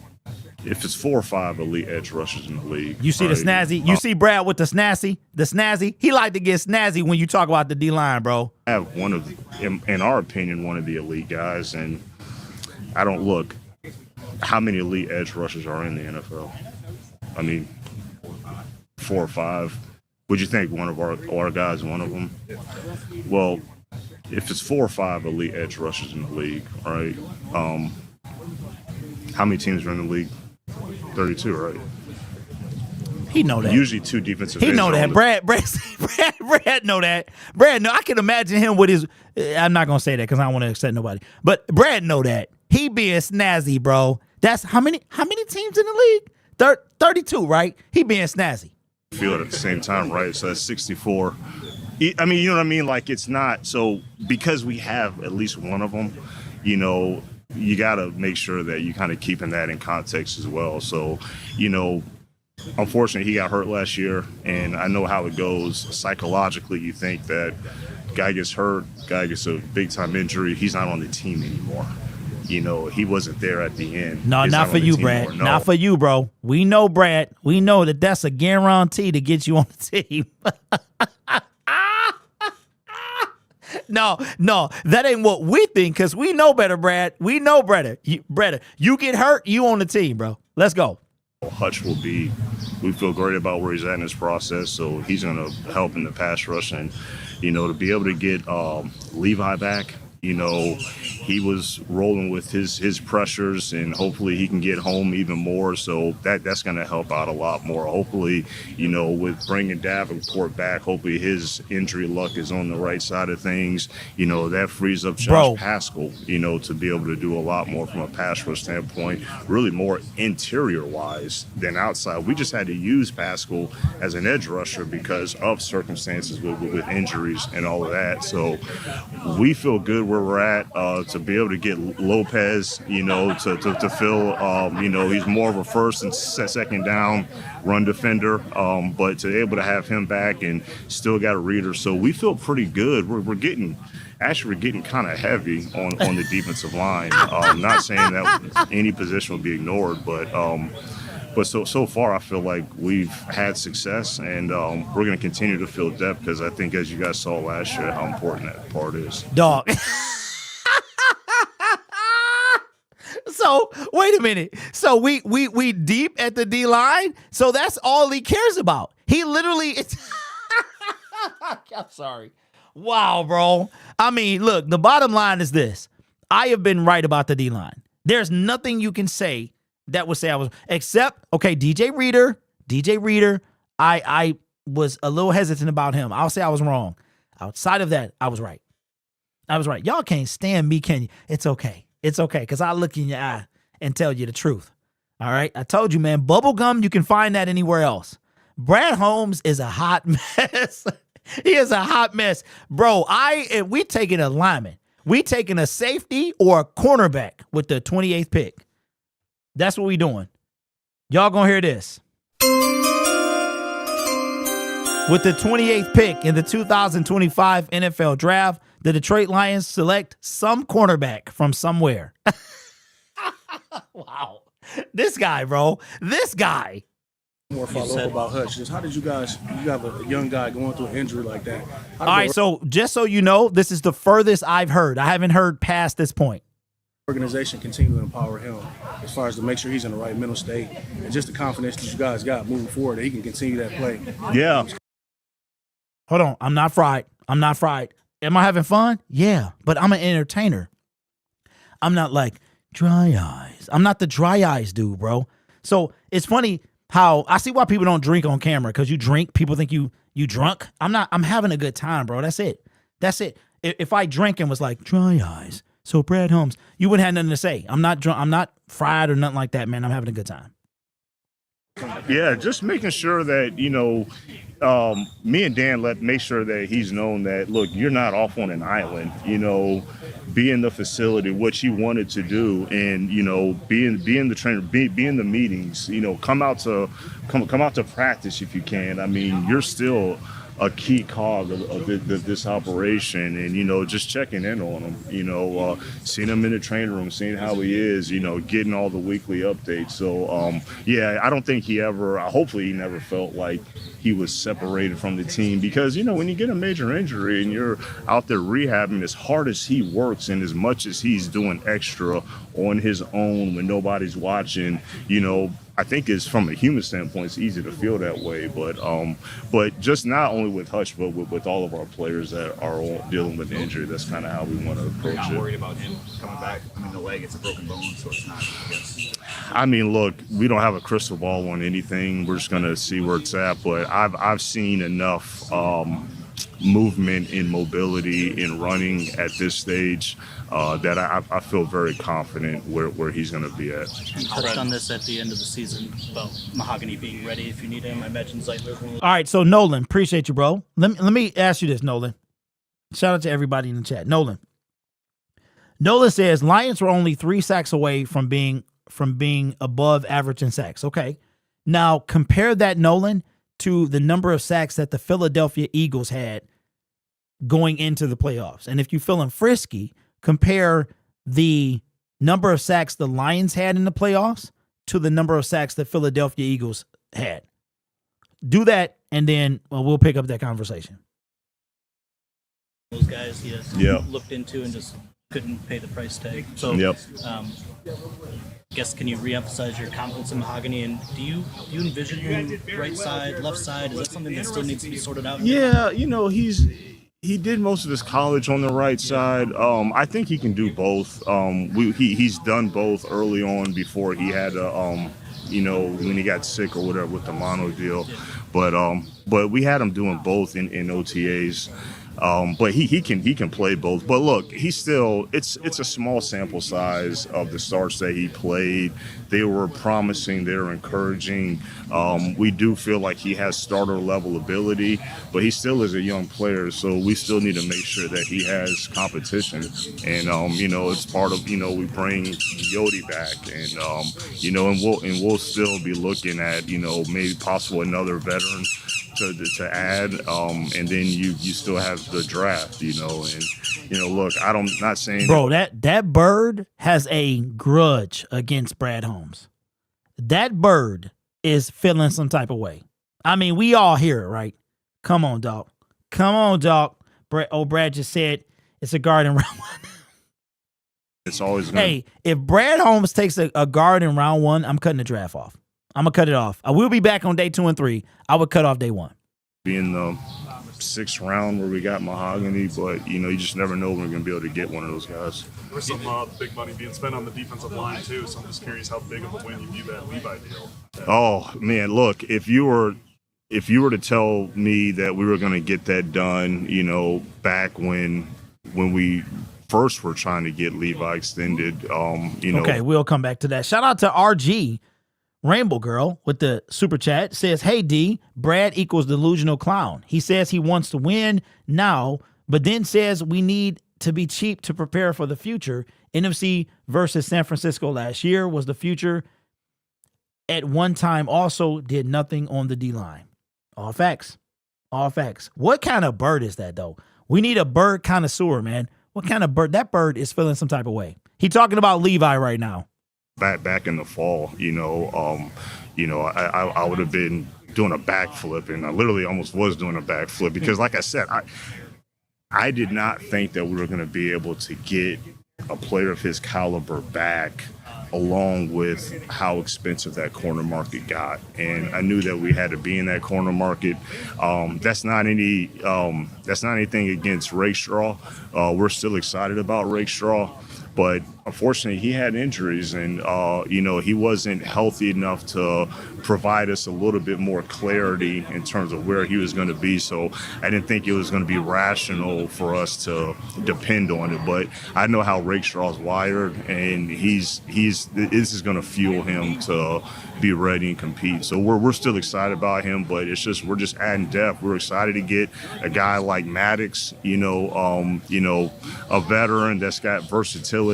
if it's 4 or 5 elite edge rushers in the league. You see the snazzy? You see Brad with the snazzy? He like to get snazzy when you talk about the D-line, bro. I have in our opinion, one of the elite guys, and I don't look how many elite edge rushers are in the NFL. 4 or 5. Would you think one of our guys, one of them? Well, if it's 4 or 5 elite edge rushers in the league, right? How many teams are in the league? 32, right? He know that. Usually 2 defensive He ends know are that. on the- Brad know that. Brad know. I can imagine him with his. I'm not gonna say that because I don't want to upset nobody. But Brad know that he being snazzy, bro. That's how many teams in the league? 32, right? He being snazzy. Field at the same time, right? So that's 64. I mean, you know what I mean? Like, it's not so because we have at least one of them, you know, you got to make sure that you kind of keeping that in context as well. So, you know, unfortunately, he got hurt last year, and I know how it goes. Psychologically, you think that guy gets hurt, guy gets a big-time injury, he's not on the team anymore. You know, he wasn't there at the end. No, He's not on for the you, team Brad. anymore. No. Not for you, bro. We know, Brad. We know that that's a guarantee to get you on the team. No, that ain't what we think because we know better, Brad. We know better. You get hurt, you on the team, bro. Let's go. Hutch will be, we feel great about where he's at in his process, so he's going to help in the pass rush. And, you know, to be able to get Levi back, you know, he was rolling with his pressures, and hopefully he can get home even more. So that's going to help out a lot more. Hopefully, you know, with bringing Davenport back, hopefully his injury luck is on the right side of things. You know, that frees up Josh Paschal, you know, to be able to do a lot more from a pass rush standpoint, really more interior-wise than outside. We just had to use Paschal as an edge rusher because of circumstances with injuries and all of that. So we feel good where we're at to be able to get Lopez, you know, to fill, you know, he's more of a first and second down run defender, but to be able to have him back and still got a reader. So we feel pretty good. We're getting kind of heavy on the defensive line. Not saying that any position will be ignored, but so far I feel like we've had success, and we're going to continue to fill depth because I think, as you guys saw last year, how important that part is. Dog. So wait a minute. So we deep at the D line. So that's all he cares about. He literally. I'm sorry. Wow, bro. I mean, look. The bottom line is this: I have been right about the D line. There's nothing you can say that would say I was, except okay, DJ Reader. I was a little hesitant about him. I'll say I was wrong. Outside of that, I was right. Y'all can't stand me, can you? It's okay. It's okay, because I look in your eye and tell you the truth. All right? I told you, man, bubblegum, you can find that anywhere else. Brad Holmes is a hot mess. He is a hot mess. Bro, we taking a lineman. We taking a safety or a cornerback with the 28th pick. That's what we doing. Y'all gonna hear this. With the 28th pick in the 2025 NFL Draft, the Detroit Lions select some cornerback from somewhere. Wow. This guy, bro. This guy. More follow up about Hutch. Just how did you have a young guy going through an injury like that? All right, so just so you know, this is the furthest I've heard. I haven't heard past this point. Organization continue to empower him as far as to make sure he's in the right mental state and just the confidence that you guys got moving forward that he can continue that play. Yeah. Hold on. I'm not fried. Am I having fun? Yeah, but I'm an entertainer. I'm not like dry eyes. I'm not the dry eyes dude, bro. So it's funny how I see why people don't drink on camera, because you drink, people think you drunk. I'm having a good time, bro. That's it. If I drank and was like dry eyes, so Brad Holmes, you wouldn't have nothing to say. I'm not drunk. I'm not fried or nothing like that, man. I'm having a good time. Yeah, just making sure that, you know, me and Dan make sure that he's known that, look, you're not off on an island, you know, be in the facility, what you wanted to do, and, you know, be in the trainer, be in the meetings, you know, come out to practice if you can. I mean, you're still a key cog of this operation, and, you know, just checking in on him, you know, seeing him in the training room, seeing how he is, you know, getting all the weekly updates. So, yeah, I don't think hopefully he never felt like he was separated from the team, because, you know, when you get a major injury and you're out there rehabbing, as hard as he works and as much as he's doing extra on his own when nobody's watching, you know, I think it's from a human standpoint, it's easy to feel that way. But just not only with Hutch, but with all of our players that are dealing with injury, that's kind of how we want to You're approach not it. worried about him coming back. I mean, the leg, it's a broken bone, so it's not, I guess. I mean, look, we don't have a crystal ball on anything. We're just gonna see where it's at. But I've seen enough movement in mobility in running at this stage that I feel very confident where he's going to be at. You touched on this at the end of the season about Mahogany being ready if you need him. I imagine Zeitler's one of All right, so Nolan, appreciate you, bro. Let me ask you this, Nolan. Shout out to everybody in the chat. Nolan says Lions were only 3 sacks away from being above average in sacks. Okay, now compare that, Nolan, to the number of sacks that the Philadelphia Eagles had going into the playoffs. And if you're feeling frisky, compare the number of sacks the Lions had in the playoffs to the number of sacks the Philadelphia Eagles had. Do that, and then we'll pick up that conversation. those guys he has Yeah. looked into and just couldn't pay the price tag. So, Yep. Guess can you reemphasize your confidence in Mahogany, and do you envision him right side, left side? Is that something that still needs to be sorted out? Yeah, he did most of his college on the right side. I think he can do both. He's done both early on before he had when he got sick or whatever with the mono deal. But we had him doing both in OTAs. But he can play both. But look, it's a small sample size of the starts that he played. They were promising, they were encouraging. We do feel like he has starter level ability, but he still is a young player, so we still need to make sure that he has competition. And it's part of we bring Yodi back, and we'll still be looking at maybe possible another veteran to add, and then you still have the draft, look, I'm not saying, bro, that bird has a grudge against Brad Holmes. That bird is feeling some type of way. I mean, we all hear it, right? Come on, dog. Brad just said it's a guard in round one. it's always gonna, Hey, if Brad Holmes takes a guard in round one, I'm cutting the draft off. I'm gonna cut it off. I will be back on day 2 and 3. I would cut off day 1. be in the 6th round where we got Mahogany, but you just never know when we're gonna be able to get one of those guys. There's some big money being spent on the defensive line too, so I'm just curious how big of a win you view that Levi deal. Oh man, look, if you were to tell me that we were gonna get that done, back when we first were trying to get Levi extended, Okay, we'll come back to that. Shout out to RG Rainbow Girl with the super chat. Says, hey D, Brad equals delusional clown. He says he wants to win now, but then says we need to be cheap to prepare for the future. NFC versus San Francisco last year was the future. At one time also did nothing on the D-line. All facts. What kind of bird is that though? We need a bird connoisseur, man. What kind of bird? That bird is feeling some type of way. He talking about Levi right now. Back in the fall, I would have been doing a backflip, and I literally almost was doing a backflip because, like I said, I did not think that we were going to be able to get a player of his caliber back, along with how expensive that corner market got. And I knew that we had to be in that corner market. That's not anything against Rakestraw. We're still excited about Rakestraw. But unfortunately, he had injuries, and he wasn't healthy enough to provide us a little bit more clarity in terms of where he was going to be. So I didn't think it was going to be rational for us to depend on it. But I know how Rakestraw's wired, and this is going to fuel him to be ready and compete. So we're still excited about him, but we're just adding depth. We're excited to get a guy like Maddox, a veteran that's got versatility.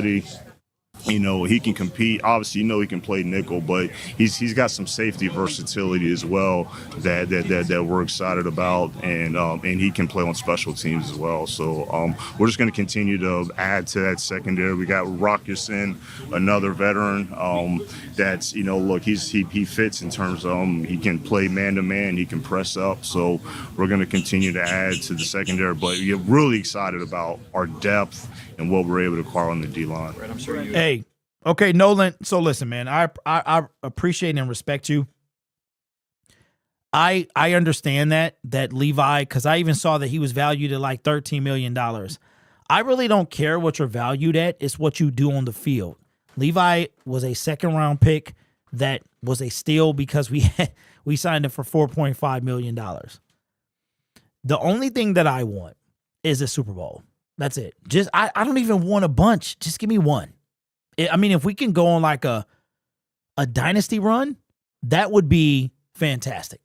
He can compete. Obviously, he can play nickel, but he's got some safety versatility as well that we're excited about, and he can play on special teams as well. So we're just going to continue to add to that secondary. We got Rockerson, another veteran. That's he fits in terms of he can play man to man. He can press up. So we're going to continue to add to the secondary. But we're really excited about our depth and what we're able to acquire on the D line. Right, I'm sure you. Hey, Okay, Nolan. So listen, man, I appreciate and respect you. I understand that Levi, because I even saw that he was valued at like $13 million. I really don't care what you're valued at. It's what you do on the field. Levi was a second round pick that was a steal because we signed him for $4.5 million. The only thing that I want is a Super Bowl. That's it. Just I don't even want a bunch. Just give me one. I mean, if we can go on like a dynasty run, that would be fantastic.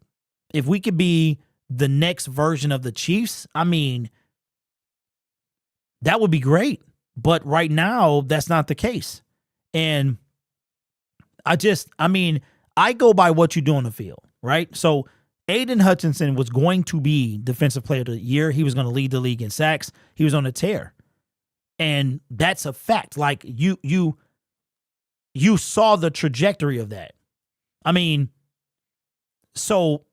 If we could be the next version of the Chiefs, I mean, that would be great. But right now, that's not the case. And I go by what you do on the field, right? So Aiden Hutchinson was going to be Defensive Player of the Year. He was going to lead the league in sacks. He was on a tear. And that's a fact. Like, you saw the trajectory of that. I mean, so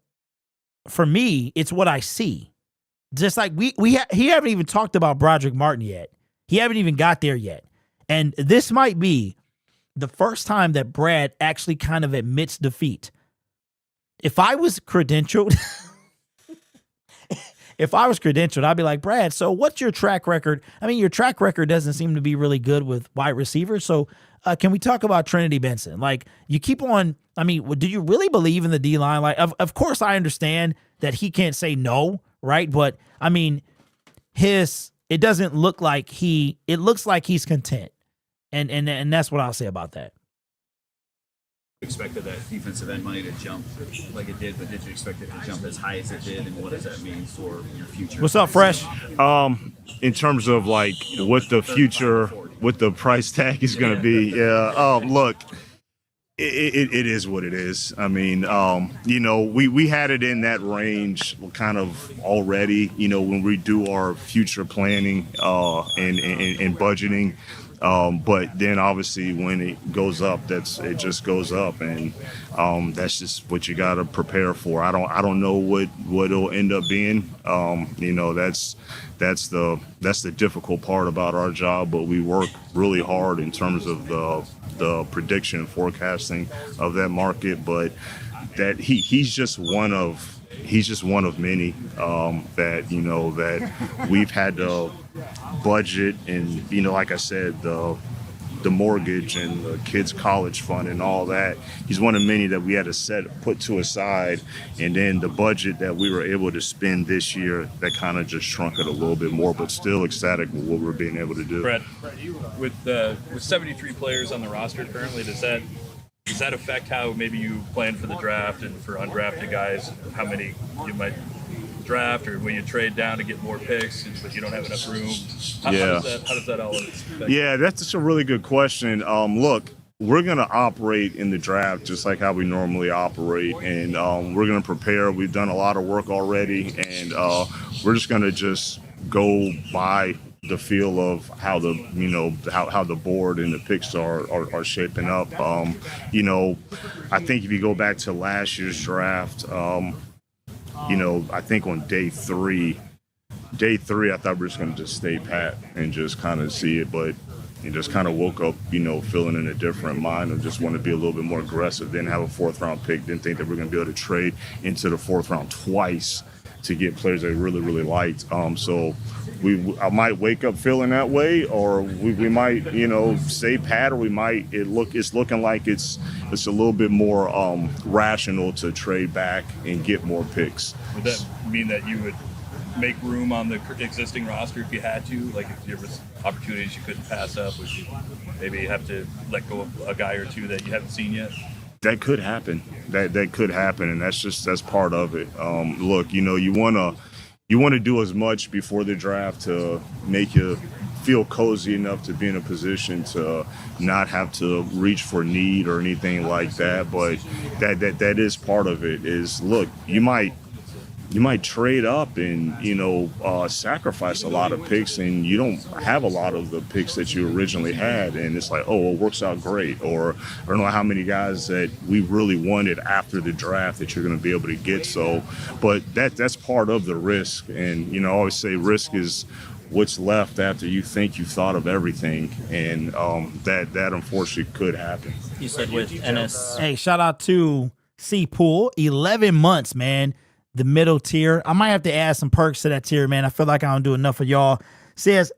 for me, it's what I see. Just like he haven't even talked about Broderick Martin yet. He haven't even got there yet. And this might be the first time that Brad actually kind of admits defeat. If I was credentialed, I'd be like, Brad, so what's your track record? I mean, your track record doesn't seem to be really good with wide receivers. So can we talk about Trinity Benson? Like, you keep on, I mean, do you really believe in the D-line? Like, of course I understand that he can't say no, right? But, I mean, it doesn't look like it looks like he's content. And that's what I'll say about that. Expected that defensive end money to jump like it did, but did you expect it to jump as high as it did, and what does that mean for your future? What's up, Fresh? In terms of like what the future, what the price tag is going to be, yeah. Look, it is what it is. I mean, we had it in that range kind of already. When we do our future planning and budgeting. But then obviously when it goes up, it just goes up, and that's just what you got to prepare for. I don't know what it'll end up being. That's the difficult part about our job, but we work really hard in terms of the prediction and forecasting of that market. But that he's just one of many that we've had to budget, and like I said, the mortgage and the kids' college fund and all that. He's one of many that we had to put to aside, and then the budget that we were able to spend this year that kind of just shrunk it a little bit more, but still ecstatic with what we're being able to do. Brett, with 73 players on the roster currently, does that affect how maybe you plan for the draft and for undrafted guys, how many you might draft, or will you trade down to get more picks but you don't have enough room? How does that all affect? Yeah, that's just a really good question. Look, we're going to operate in the draft just like how we normally operate, and we're going to prepare. We've done a lot of work already, and we're just going to just go by the feel of how how the board and the picks are shaping up. I think if you go back to last year's draft, I think on day three, I thought we were just going to just stay pat and just kind of see it, but you just kind of woke up, feeling in a different mind and just want to be a little bit more aggressive. Didn't have a fourth round pick. Didn't think that we are going to be able to trade into the fourth round twice to get players that we really, really liked. So I might wake up feeling that way, or we might, stay pat, or it's looking like it's a little bit more rational to trade back and get more picks. Would that mean that you would make room on the existing roster if you had to? Like, if there was opportunities you couldn't pass up, would you maybe have to let go of a guy or two that you haven't seen yet? That could happen. That could happen, and that's part of it. Look, you want to do as much before the draft to make you feel cozy enough to be in a position to not have to reach for need or anything like that. But that is part of it. Is, look, you might trade up and sacrifice a lot of picks, and you don't have a lot of the picks that you originally had, and it's like, oh, it works out great. Or I don't know how many guys that we really wanted after the draft that you're going to be able to get. So, but that's part of the risk, and I always say risk is what's left after you think you've thought of everything, and that unfortunately could happen. You said with NS. Hey, shout out to C Pool, 11 months, man. The middle tier. I might have to add some perks to that tier, man. I feel like I don't do enough for y'all. Says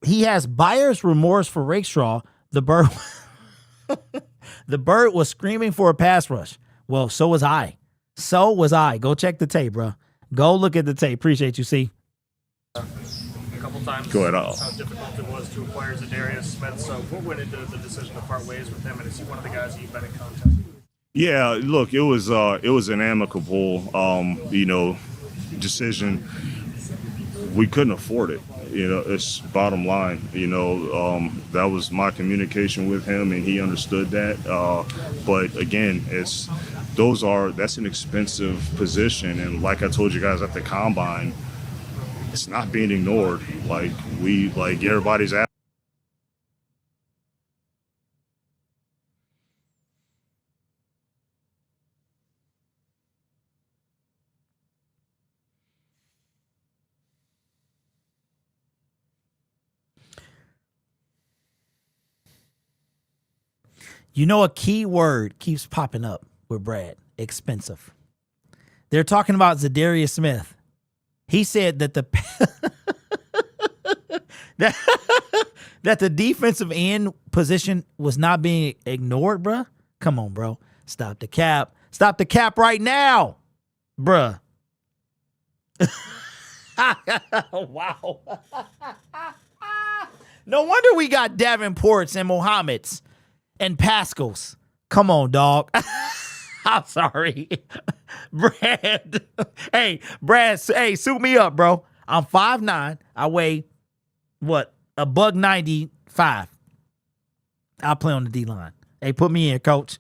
he has buyer's remorse for Rakestraw. The bird, the bird was screaming for a pass rush. Well, so was I. So was I. Go check the tape, bro. Go look at the tape. Appreciate you, C. A couple times. Go ahead. How difficult it was to acquire Zadarius Smith. So what went into the decision to part ways with him? And is he one of the guys that you've been in contact with? Yeah, look, it was an amicable, decision. We couldn't afford it. It's bottom line. That was my communication with him, and he understood that. But again, that's an expensive position, and like I told you guys at the combine, it's not being ignored. Like everybody's asking. A key word keeps popping up with Brad. Expensive. They're talking about Zadarius Smith. He said that that the defensive end position was not being ignored, bruh. Come on, bro. Stop the cap. Stop the cap right now, bruh. Wow. No wonder we got Davenports and Mohammeds and Pascals. Come on, dog. I'm sorry. Brad. Hey, Brad, suit me up, bro. I'm 5'9". I weigh, $195. I'll play on the D-line. Hey, put me in, coach.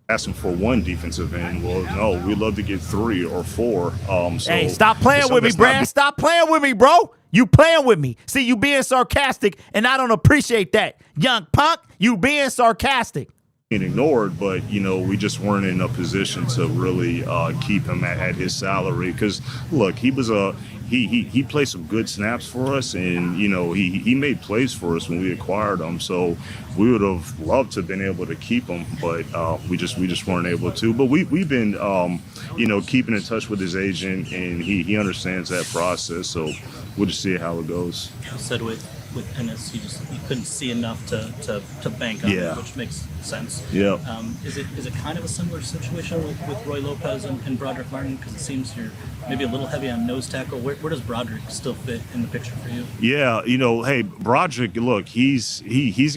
Asking for one defensive end. Well, no, we'd love to get 3 or 4. Hey, stop playing with me, Brad. Stop playing with me, bro. You playing with me. See, you being sarcastic, and I don't appreciate that. Young punk, you being sarcastic. Ignored, but we just weren't in a position to really keep him at his salary, because look, he was he played some good snaps for us, and he made plays for us when we acquired him, so we would have loved to have been able to keep him, but we just weren't able to. But we've been keeping in touch with his agent, and he understands that process, so we'll just see how it goes. You said with NS, you couldn't see enough to bank on it, which makes sense. Yeah. Is it kind of a similar situation with Roy Lopez and Broderick Martin? Because it seems you're maybe a little heavy on nose tackle. Where does Broderick still fit in the picture for you? Yeah, hey, Broderick, look, he's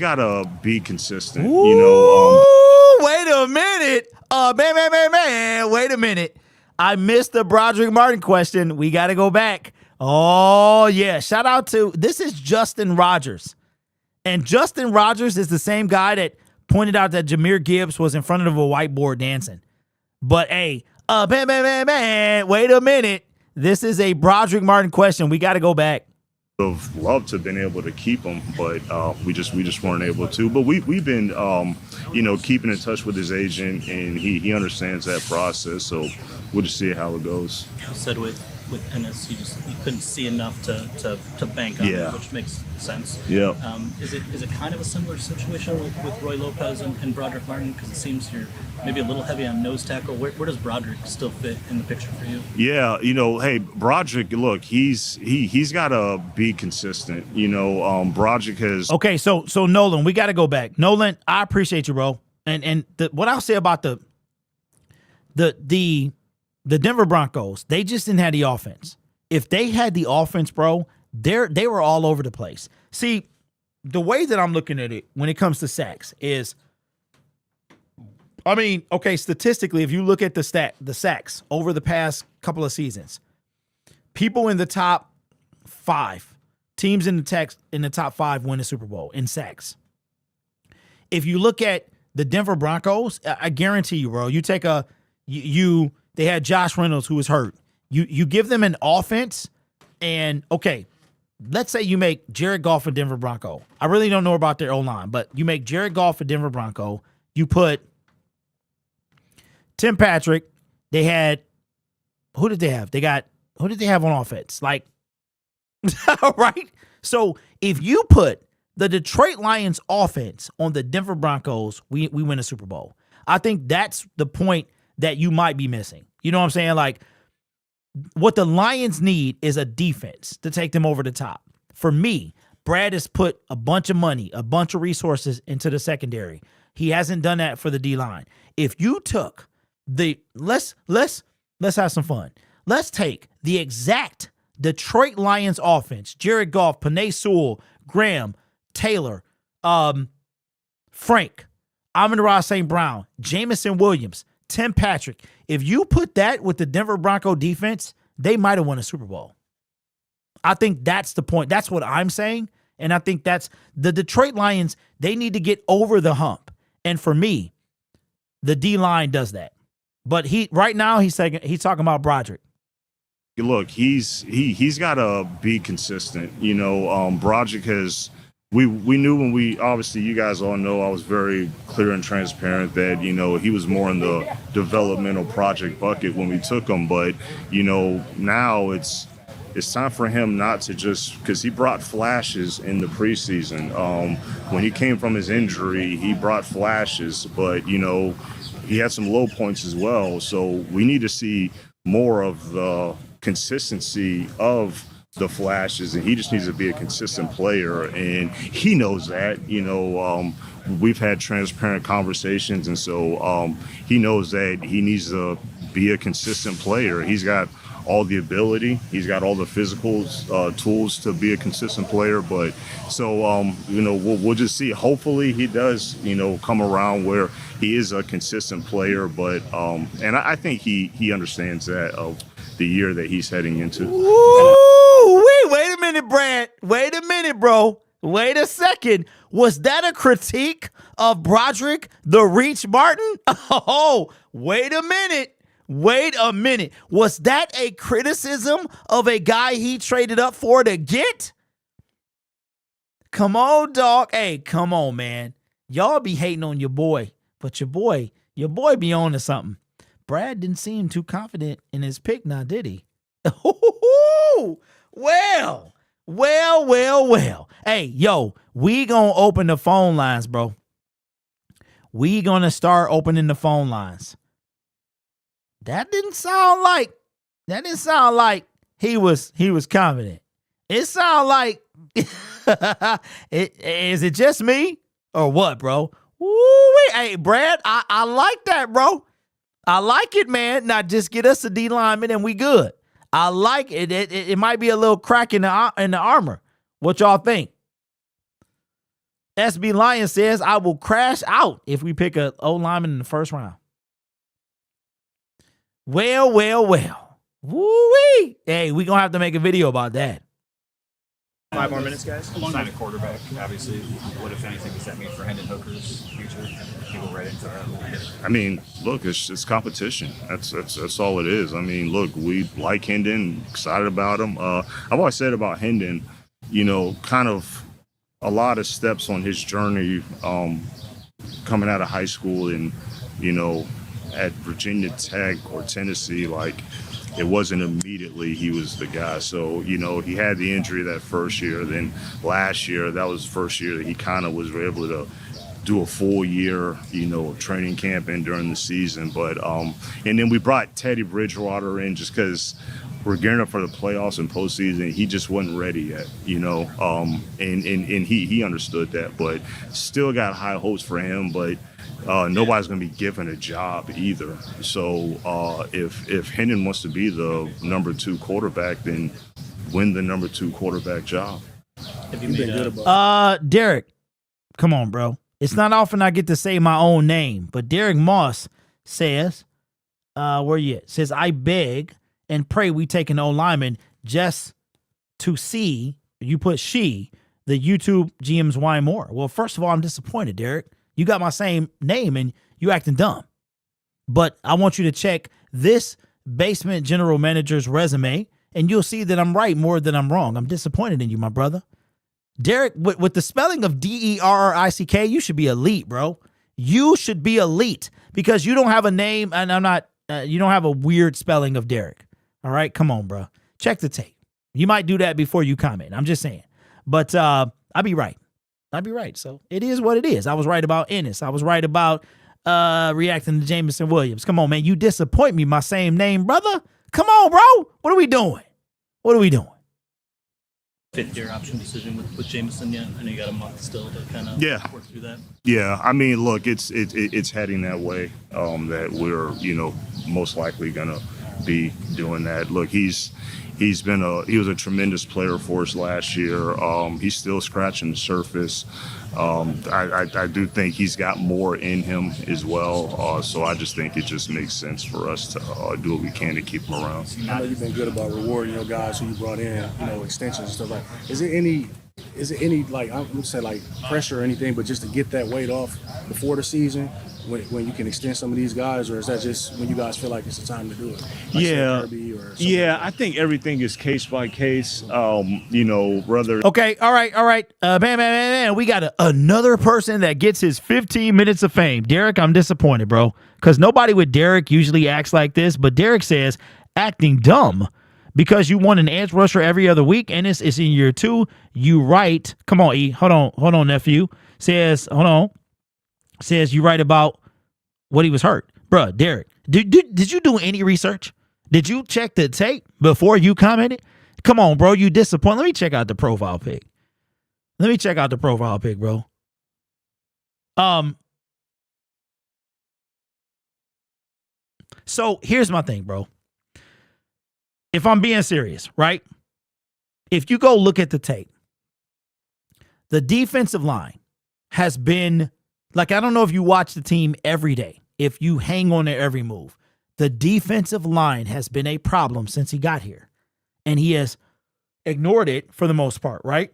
got to be consistent. Ooh, wait a minute. Man, wait a minute. I missed the Broderick Martin question. We got to go back. Oh, yeah. Shout out to, this is Justin Rogers. And Justin Rogers is the same guy that pointed out that Jahmyr Gibbs was in front of a whiteboard dancing. But, hey, man, wait a minute. This is a Broderick Martin question. We got to go back. Would have loved to have been able to keep him, but we just weren't able to. But we've been, keeping in touch with his agent, and he understands that process, so we'll just see how it goes. You said with NS, you couldn't see enough to bank on it, which makes sense. Yeah. Is it kind of a similar situation with Roy Lopez and Broderick Martin? Because it seems you're maybe a little heavy on nose tackle. Where does Broderick still fit in the picture for you? Yeah, hey, Broderick, look, he's got to be consistent. Broderick has. Okay, so Nolan, we got to go back. Nolan, I appreciate you, bro. And what I'll say about the Denver Broncos, they just didn't have the offense. If they had the offense, bro, they were all over the place. See, the way that I'm looking at it when it comes to sacks is, statistically, if you look at the sacks over the past couple of seasons, people in the top 5, teams in the top 5 win the Super Bowl in sacks. If you look at the Denver Broncos, I guarantee you, bro, you take they had Josh Reynolds, who was hurt. You give them an offense, and let's say you make Jared Goff a Denver Bronco. I really don't know about their O-line, but you make Jared Goff a Denver Bronco. You put Tim Patrick. They had, who did they have? They got who did they have on offense? Like, right? So if you put the Detroit Lions offense on the Denver Broncos, we win a Super Bowl. I think that's the point that you might be missing. You know what I'm saying? Like, what the Lions need is a defense to take them over the top. For me, Brad has put a bunch of money, a bunch of resources into the secondary. He hasn't done that for the D-line. If you took let's have some fun. Let's take the exact Detroit Lions offense, Jared Goff, Penei Sewell, Graham, Taylor, Frank, Amon-Ra St. Brown, Jamison Williams, Tim Patrick. If you put that with the Denver Bronco defense, they might have won a Super Bowl. I think that's the point. That's what I'm saying. And I think that's the Detroit Lions. They need to get over the hump. And for me, the D-line does that. But right now he's talking about Broderick. Look, he's got to be consistent. You know, Broderick has. We knew when obviously you guys all know I was very clear and transparent that, you know, he was more in the developmental project bucket when we took him. But, you know, now it's time for him not to just, because he brought flashes in the preseason. When he came from his injury, he brought flashes, but, you know, he had some low points as well. So we need to see more of the consistency of the flashes, and he just needs to be a consistent player, and he knows that. You know, we've had transparent conversations, and so he knows that he needs to be a consistent player. He's got all the ability, he's got all the physical tools to be a consistent player, but so you know, we'll just see. Hopefully he does, you know, come around where he is a consistent player, but and I think he understands that of the year that he's heading into. Wait a minute, Brad. Wait a minute, bro. Wait a second. Was that a critique of Broderick the Reach Martin? Oh, wait a minute. Wait a minute. Was that a criticism of a guy he traded up for to get? Come on, dog. Hey, come on, man. Y'all be hating on your boy, but your boy be on to something. Brad didn't seem too confident in his pick now, did he? Well. Hey, yo, we gonna open the phone lines, bro. We gonna start opening the phone lines. That didn't sound like he was confident. It sounded like is it just me or what, bro? Woo-wee. Hey, Brad, I like that, bro. I like it, man. Now just get us a D lineman and we good. I like it. It might be a little crack in the armor. What y'all think? SB Lion says, I will crash out if we pick a O lineman in the first round. Well. Woo-wee. Hey, we gonna have to make a video about that. 5 more minutes, guys. Sign a quarterback, obviously. What, if anything, does that mean for Hendon Hooker's future? You go right into that. I mean, look, it's competition. That's all it is. I mean, look, we like Hendon, excited about him. I've always said about Hendon, you know, kind of a lot of steps on his journey coming out of high school and, you know, at Virginia Tech or Tennessee, like, it wasn't immediately he was the guy. So, you know, he had the injury that first year. Then last year, that was the first year that he kind of was able to do a full year, you know, of training camp and during the season. But, and then we brought Teddy Bridgewater in just because we're gearing up for the playoffs and postseason. He just wasn't ready yet, you know, and he understood that, but still got high hopes for him. But nobody's going to be given a job either. So if Hendon wants to be the number 2 quarterback, then win the number 2 quarterback job. Have you been good about Derek, come on, bro. It's not often I get to say my own name, but Derek Moss says, where you at? Says, I beg and pray we take an O-lineman just to see, you put the YouTube GM's why more. Well, first of all, I'm disappointed, Derek. You got my same name and you acting dumb. But I want you to check this basement general manager's resume and you'll see that I'm right more than I'm wrong. I'm disappointed in you, my brother. Derek, with the spelling of DERRICK, you should be elite, bro. You should be elite because you don't have a name and you don't have a weird spelling of Derek. All right, come on, bro. Check the tape. You might do that before you comment. I'm just saying. But I'll be right. I'll be right. So it is what it is. I was right about Ennis. I was right about reacting to Jameson Williams. Come on, man. You disappoint me, my same name, brother. Come on, bro. What are we doing? What are we doing? Fifth-year option decision with Jameson yet? I know you got a month still to kind of work through that. Yeah, I mean, look, it's heading that way. That we're most likely gonna be doing that. Look, he was a tremendous player for us last year. He's still scratching the surface. I do think he's got more in him as well. So I just think it just makes sense for us to do what we can to keep him around. I know you've been good about rewarding your guys who you brought in, extensions and stuff like. Is it any like I'm gonna say like pressure or anything, but just to get that weight off before the season when you can extend some of these guys, or is that just when you guys feel like it's the time to do it? Like I think everything is case by case. Rather. Okay, all right. Bam. We got another person that gets his 15 minutes of fame. Derek, I'm disappointed, bro, because nobody with Derek usually acts like this, but Derek says acting dumb because you want an edge rusher every other week, and it's in year 2. You right. Come on, E. Hold on, nephew. Says you right about what he was hurt. Bruh, Derek, did you do any research? Did you check the tape before you commented? Come on, bro, you disappointed. Let me check out the profile pic. Bro. So here's my thing, bro. If I'm being serious, right? If you go look at the tape, the defensive line has been, like, I don't know if you watch the team every day, if you hang on their every move. The defensive line has been a problem since he got here. And he has ignored it for the most part, right?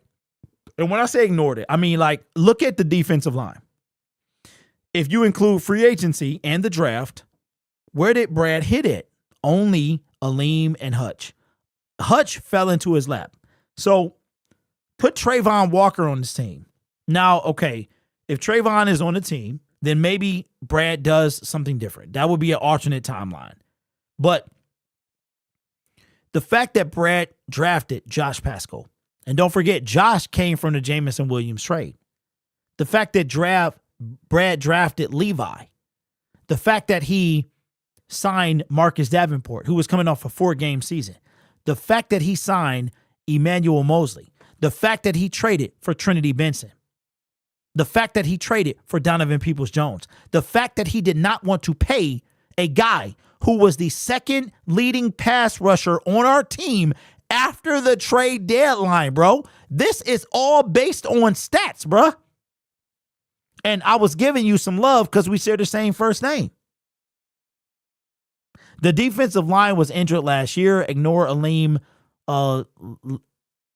And when I say ignored it, I mean, like, look at the defensive line. If you include free agency and the draft, where did Brad hit it? Only Aleem and Hutch. Hutch fell into his lap. So put Trayvon Walker on this team. Now, okay, if Trayvon is on the team, then maybe Brad does something different. That would be an alternate timeline. But the fact that Brad drafted Josh Pascal, and don't forget, Josh came from the Jameson Williams trade. The fact that Brad drafted Levi. The fact that he signed Marcus Davenport, who was coming off a 4-game season. The fact that he signed Emmanuel Mosley. The fact that he traded for Trinity Benson. The fact that he traded for Donovan Peoples-Jones. The fact that he did not want to pay a guy who was the second leading pass rusher on our team after the trade deadline, bro. This is all based on stats, bro. And I was giving you some love because we share the same first name. The defensive line was injured last year. Ignore Aleem,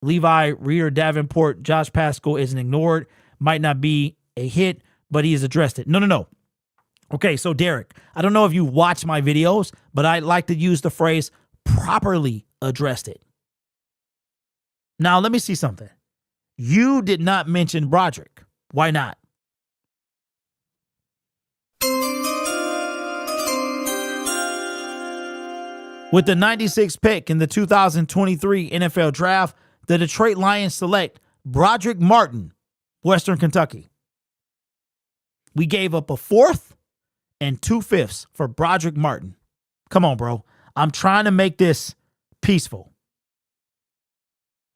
Levi, Reeder, Davenport, Josh Pascal isn't ignored. Might not be a hit, but he has addressed it. No. Okay, so Derek, I don't know if you watch my videos, but I like to use the phrase properly addressed it. Now, let me see something. You did not mention Broderick. Why not? With the 96th pick in the 2023 NFL Draft, the Detroit Lions select Broderick Martin, Western Kentucky. We gave up a 4th and 2 5ths for Broderick Martin. Come on, bro. I'm trying to make this peaceful.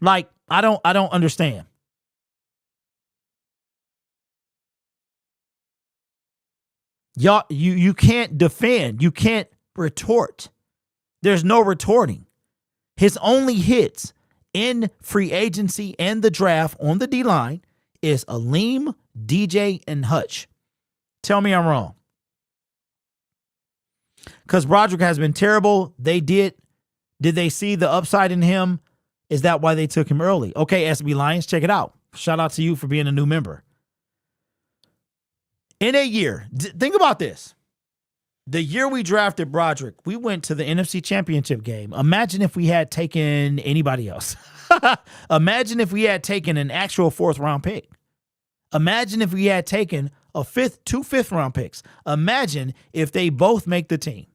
Like, I don't understand. Y'all, you can't defend. You can't retort. There's no retorting. His only hits in free agency and the draft on the D-line is Aleem, DJ, and Hutch. Tell me I'm wrong. Because Broderick has been terrible. Did they see the upside in him? Is that why they took him early? Okay, SB Lions, check it out. Shout out to you for being a new member. In a year, think about this. The year we drafted Broderick, we went to the NFC Championship game. Imagine if we had taken anybody else. Imagine if we had taken an actual 4th-round pick. Imagine if we had taken two 5th-round picks. Imagine if they both make the team.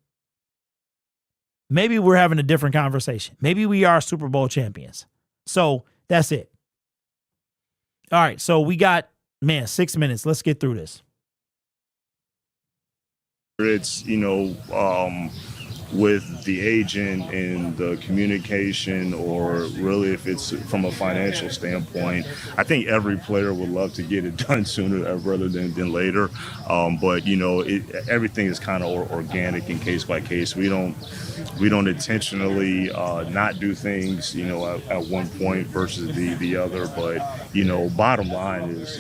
maybe we're having a different conversation. Maybe we are Super Bowl champions. So that's it. All right. So we got, 6 minutes. Let's get through this. It's, with the agent and the communication, or really if it's from a financial standpoint, I think every player would love to get it done sooner rather than later. But everything is kind of organic and case by case. We don't intentionally not do things, at one point versus the other. But, bottom line is,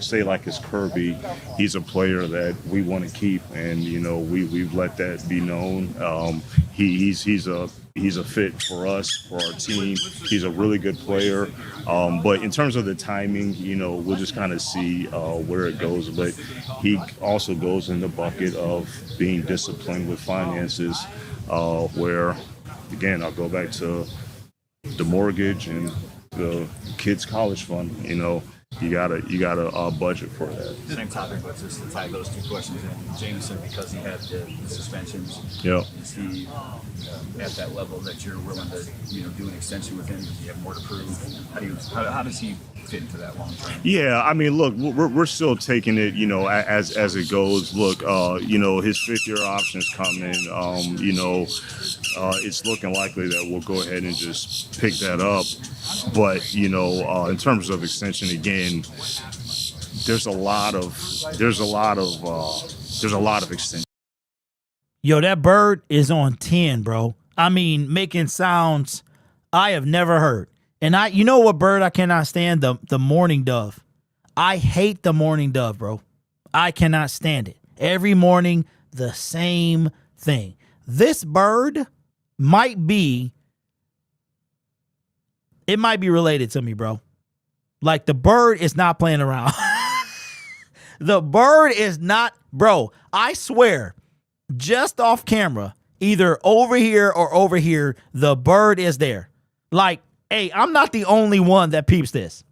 say like it's Kirby, he's a player that we want to keep, and, we've let that be known. He's a fit for us, for our team. He's a really good player. But in terms of the timing, we'll just kind of see where it goes. But he also goes in the bucket of being disciplined with finances, where, again, I'll go back to the mortgage and the kids' college fund. You gotta budget for that. Same topic, but just to tie those two questions in. Jameson, because he had the suspensions, Yeah. is he at that level that you're willing to do an extension with him? Does he have more to prove? How does he fit into that long term? Yeah, I mean, look, we're still taking it, as it goes. Look, his 5th-year option's coming. It's looking likely that we'll go ahead and just pick that up. But in terms of extension, again, there's a lot of extension. Yo, that bird is on 10, bro. I mean, making sounds I have never heard. And you know what bird I cannot stand? The mourning dove. I hate the mourning dove, bro. I cannot stand it. Every morning, the same thing. This bird might be related to me, bro. Like, the bird is not playing around. The bird is not, bro. I swear, just off camera, either over here or over here, the bird is there. Like, hey, I'm not the only one that peeps this.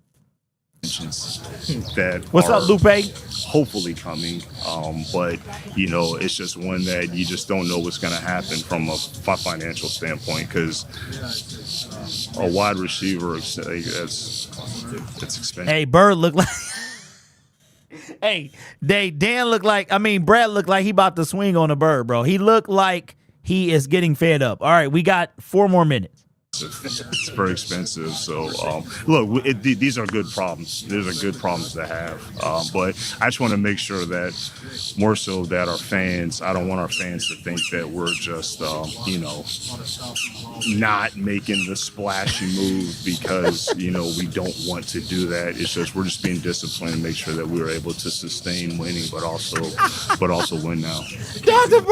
That What's up, Lupe? Hopefully coming, but it's just one that you just don't know what's going to happen from a financial standpoint, because a wide receiver, it's expensive. Hey, Bird look like. Hey, Brad looked like he about to swing on a bird, bro. He looked like he is getting fed up. All right, we got 4 more minutes. It's very expensive. So, look, these are good problems. These are good problems to have. But I just want to make sure that, more so, that our fans, I don't want our fans to think that we're just, not making the splashy move because, we don't want to do that. It's just, we're just being disciplined and make sure that we're able to sustain winning, but also win now. The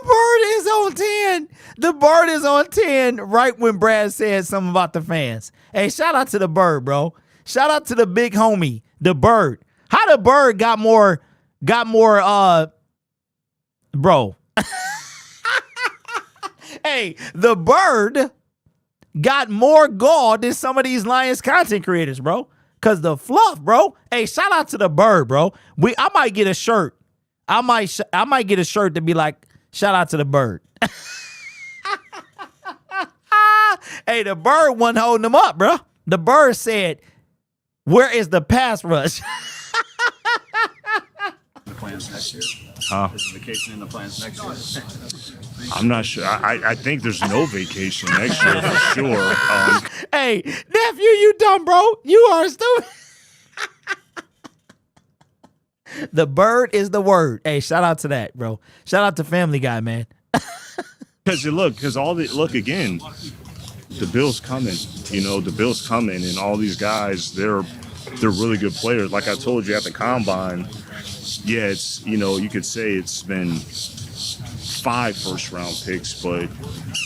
bird is on 10. The bird is on 10 right when Brad said something about the fans. Hey, shout out to the bird, bro. Shout out to the big homie, the bird. How the bird got more, bro. Hey, the bird got more gall than some of these Lions content creators, bro. Cause the fluff, bro. Hey, shout out to the bird, bro. I might get a shirt. I might get a shirt to be like, shout out to the bird. Hey, the bird wasn't holding them up, bro. The bird said, where is the pass rush? The plans next year. Is vacation in the plans next year? I'm not sure. I think there's no vacation next year for sure. Hey, nephew, you dumb, bro. You are stupid. The bird is the word. Hey, shout out to that, bro. Shout out to Family Guy, man. Look again, the Bills coming. The Bills coming, and all these guys, they're really good players. Like I told you at the combine, yeah, it's you could say it's been 5 first-round picks, but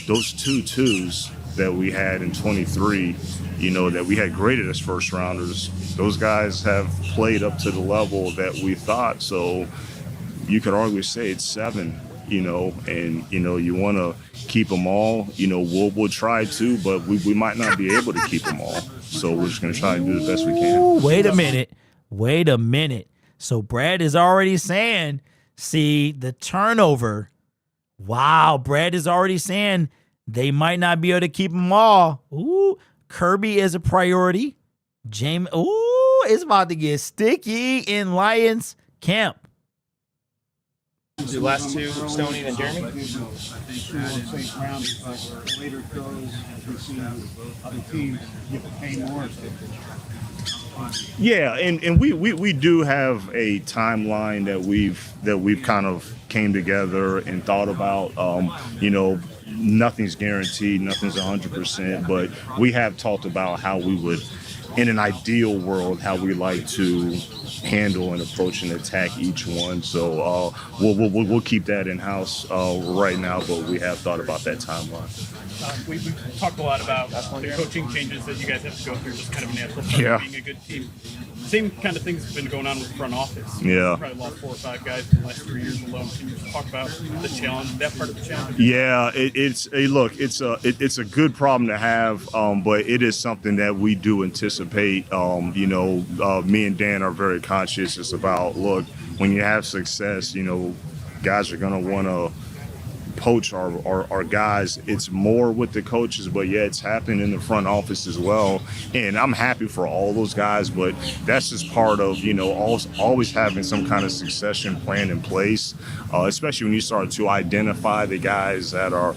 those 2 twos that we had in 23, that we had graded as first-rounders, those guys have played up to the level that we thought. So you could arguably say it's 7, and you want to keep them all. We'll try to, but we might not be able to keep them all. So we're just going to try and do the best we can. Wait a minute. So Brad is already saying, see, the turnover Wow, Brad is already saying they might not be able to keep them all. Ooh, Kirby is a priority. James, ooh, it's about to get sticky in Lions camp. The last two, Stoney and Jeremy. I think we'll say round, but the later it goes, as we see other teams, you have to pay more. Yeah, and we do have a timeline that we've kind of came together and thought about. You know, nothing's guaranteed, nothing's 100%, but we have talked about how we would, in an ideal world, how we like to handle and approach and attack each one. So we'll keep that in house right now, but we have thought about that timeline. We've talked a lot about the coaching changes that you guys have to go through, just kind of a natural part of being a good team. Same kind of things have been going on with the front office. Yeah. Probably lost 4 or 5 guys in the last 3 years alone. Can you just talk about the challenge, that part of the challenge? Yeah, it's a good problem to have, but it is something that we do anticipate. You know, me and Dan are very conscious. It's about, look, when you have success, you know, guys are gonna want to poach our guys. It's more with the coaches, but yeah, it's happening in the front office as well. And I'm happy for all those guys, but that's just part of, you know, always having some kind of succession plan in place, especially when you start to identify the guys that are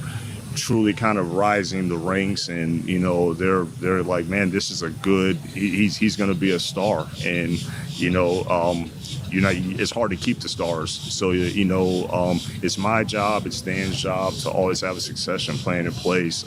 truly kind of rising the ranks, and you know they're like, man, this is a good, he's going to be a star, and you know it's hard to keep the stars. So you know it's my job, it's Dan's job to always have a succession plan in place.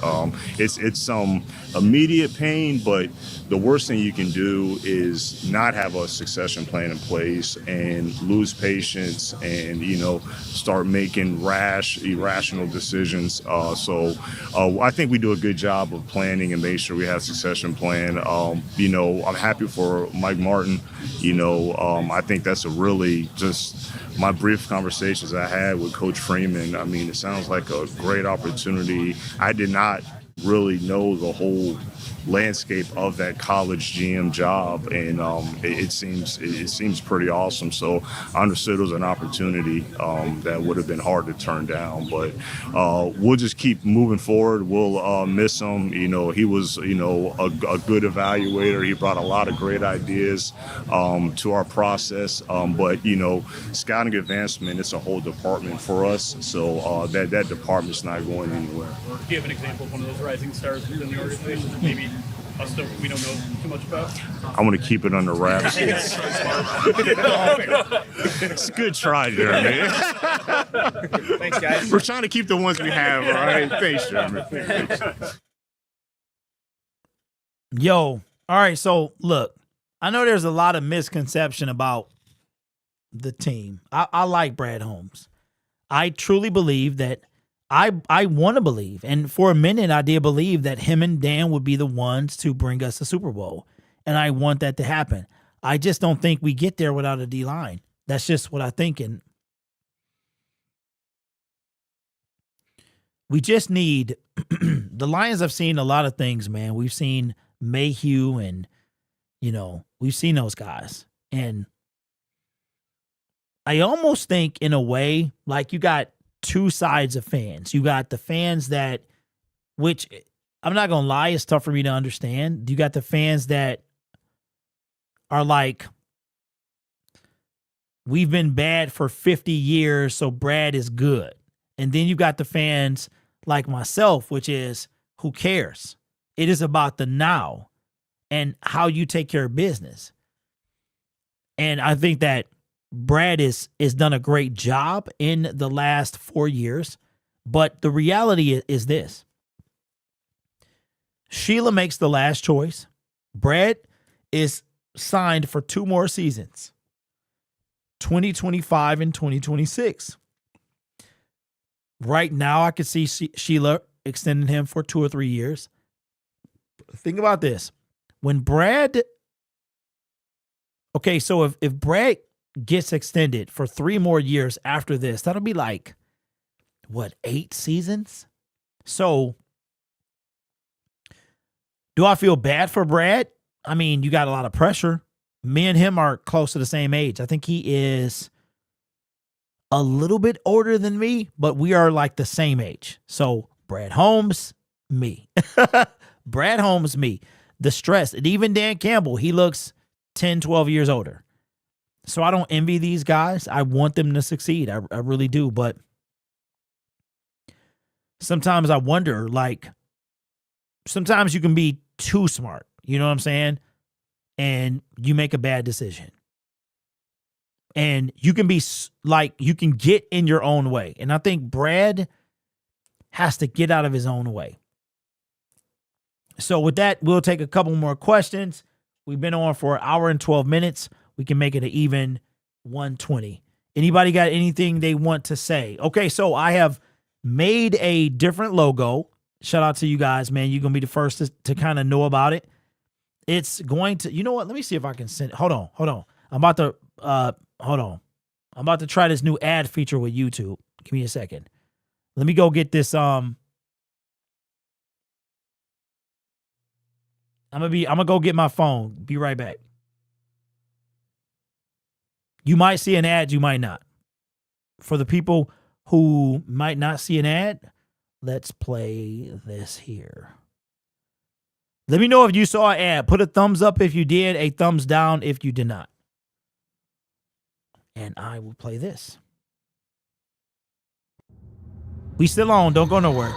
It's some immediate pain, but the worst thing you can do is not have a succession plan in place and lose patience and, you know, start making irrational decisions. So I think we do a good job of planning and making sure we have a succession plan. You know, I'm happy for Mike Martin. You know, I think that's a really, just my brief conversations I had with Coach Freeman, I mean, it sounds like a great opportunity. I did not really know the whole landscape of that college GM job, and it seems pretty awesome. So I understood it was an opportunity that would have been hard to turn down, but we'll just keep moving forward. We'll miss him. You know, he was, you know, a good evaluator. He brought a lot of great ideas to our process, but you know, scouting advancement, it's a whole department for us, so that department's not going anywhere. Do you have an example of one of those rising stars within the organization that maybe we don't know too much about? I want to keep it under wraps. It's a good try, Jeremy. Thanks, guys. We're trying to keep the ones we have, all right? Thanks, Jeremy. Yo, all right, so look, I know there's a lot of misconception about the team. I like Brad Holmes. I truly believe that I want to believe, and for a minute I did believe that him and Dan would be the ones to bring us a Super Bowl, and I want that to happen. I just don't think we get there without a D-line. That's just what I think, and we just need the Lions have seen a lot of things, man. We've seen Mayhew, and you know, we've seen those guys, and I almost think in a way like you got two sides of fans. You got the fans that, which I'm not going to lie, it's tough for me to understand. You got the fans that are like, we've been bad for 50 years, so Brad is good. And then you got the fans like myself, which is, who cares? It is about the now and how you take care of business. And I think that Brad is done a great job in the last 4 years, but the reality is this. Sheila makes the last choice. Brad is signed for 2 more seasons, 2025 and 2026. Right now, I could see Sheila extending him for 2 or 3 years. Think about this. When Brad, okay, so if Brad gets extended for 3 more years after this, that'll be like, what, 8 seasons? So, do I feel bad for Brad? I mean, you got a lot of pressure. Me and him are close to the same age. I think he is a little bit older than me, but we are like the same age. So Brad Holmes, me. Brad Holmes, me. The stress. And even Dan Campbell, he looks 10, 12 years older. So I don't envy these guys. I want them to succeed. I really do. But sometimes I wonder, like, sometimes you can be too smart. You know what I'm saying? And you make a bad decision. And you can be like, you can get in your own way. And I think Brad has to get out of his own way. So with that, we'll take a couple more questions. We've been on for an hour and 12 minutes. We can make it an even 120. Anybody got anything they want to say? Okay, so I have made a different logo. Shout out to you guys, man. You're going to be the first to kind of know about it. It's going to, you know what? Let me see if I can send. Hold on. I'm about to, hold on. I'm about to try this new ad feature with YouTube. Give me a second. Let me go get this. I'm gonna go get my phone. Be right back. You might see an ad, you might not. For the people who might not see an ad, let's play this here. Let me know if you saw an ad. Put a thumbs up if you did, a thumbs down if you did not. And I will play this. We still on. Don't go nowhere.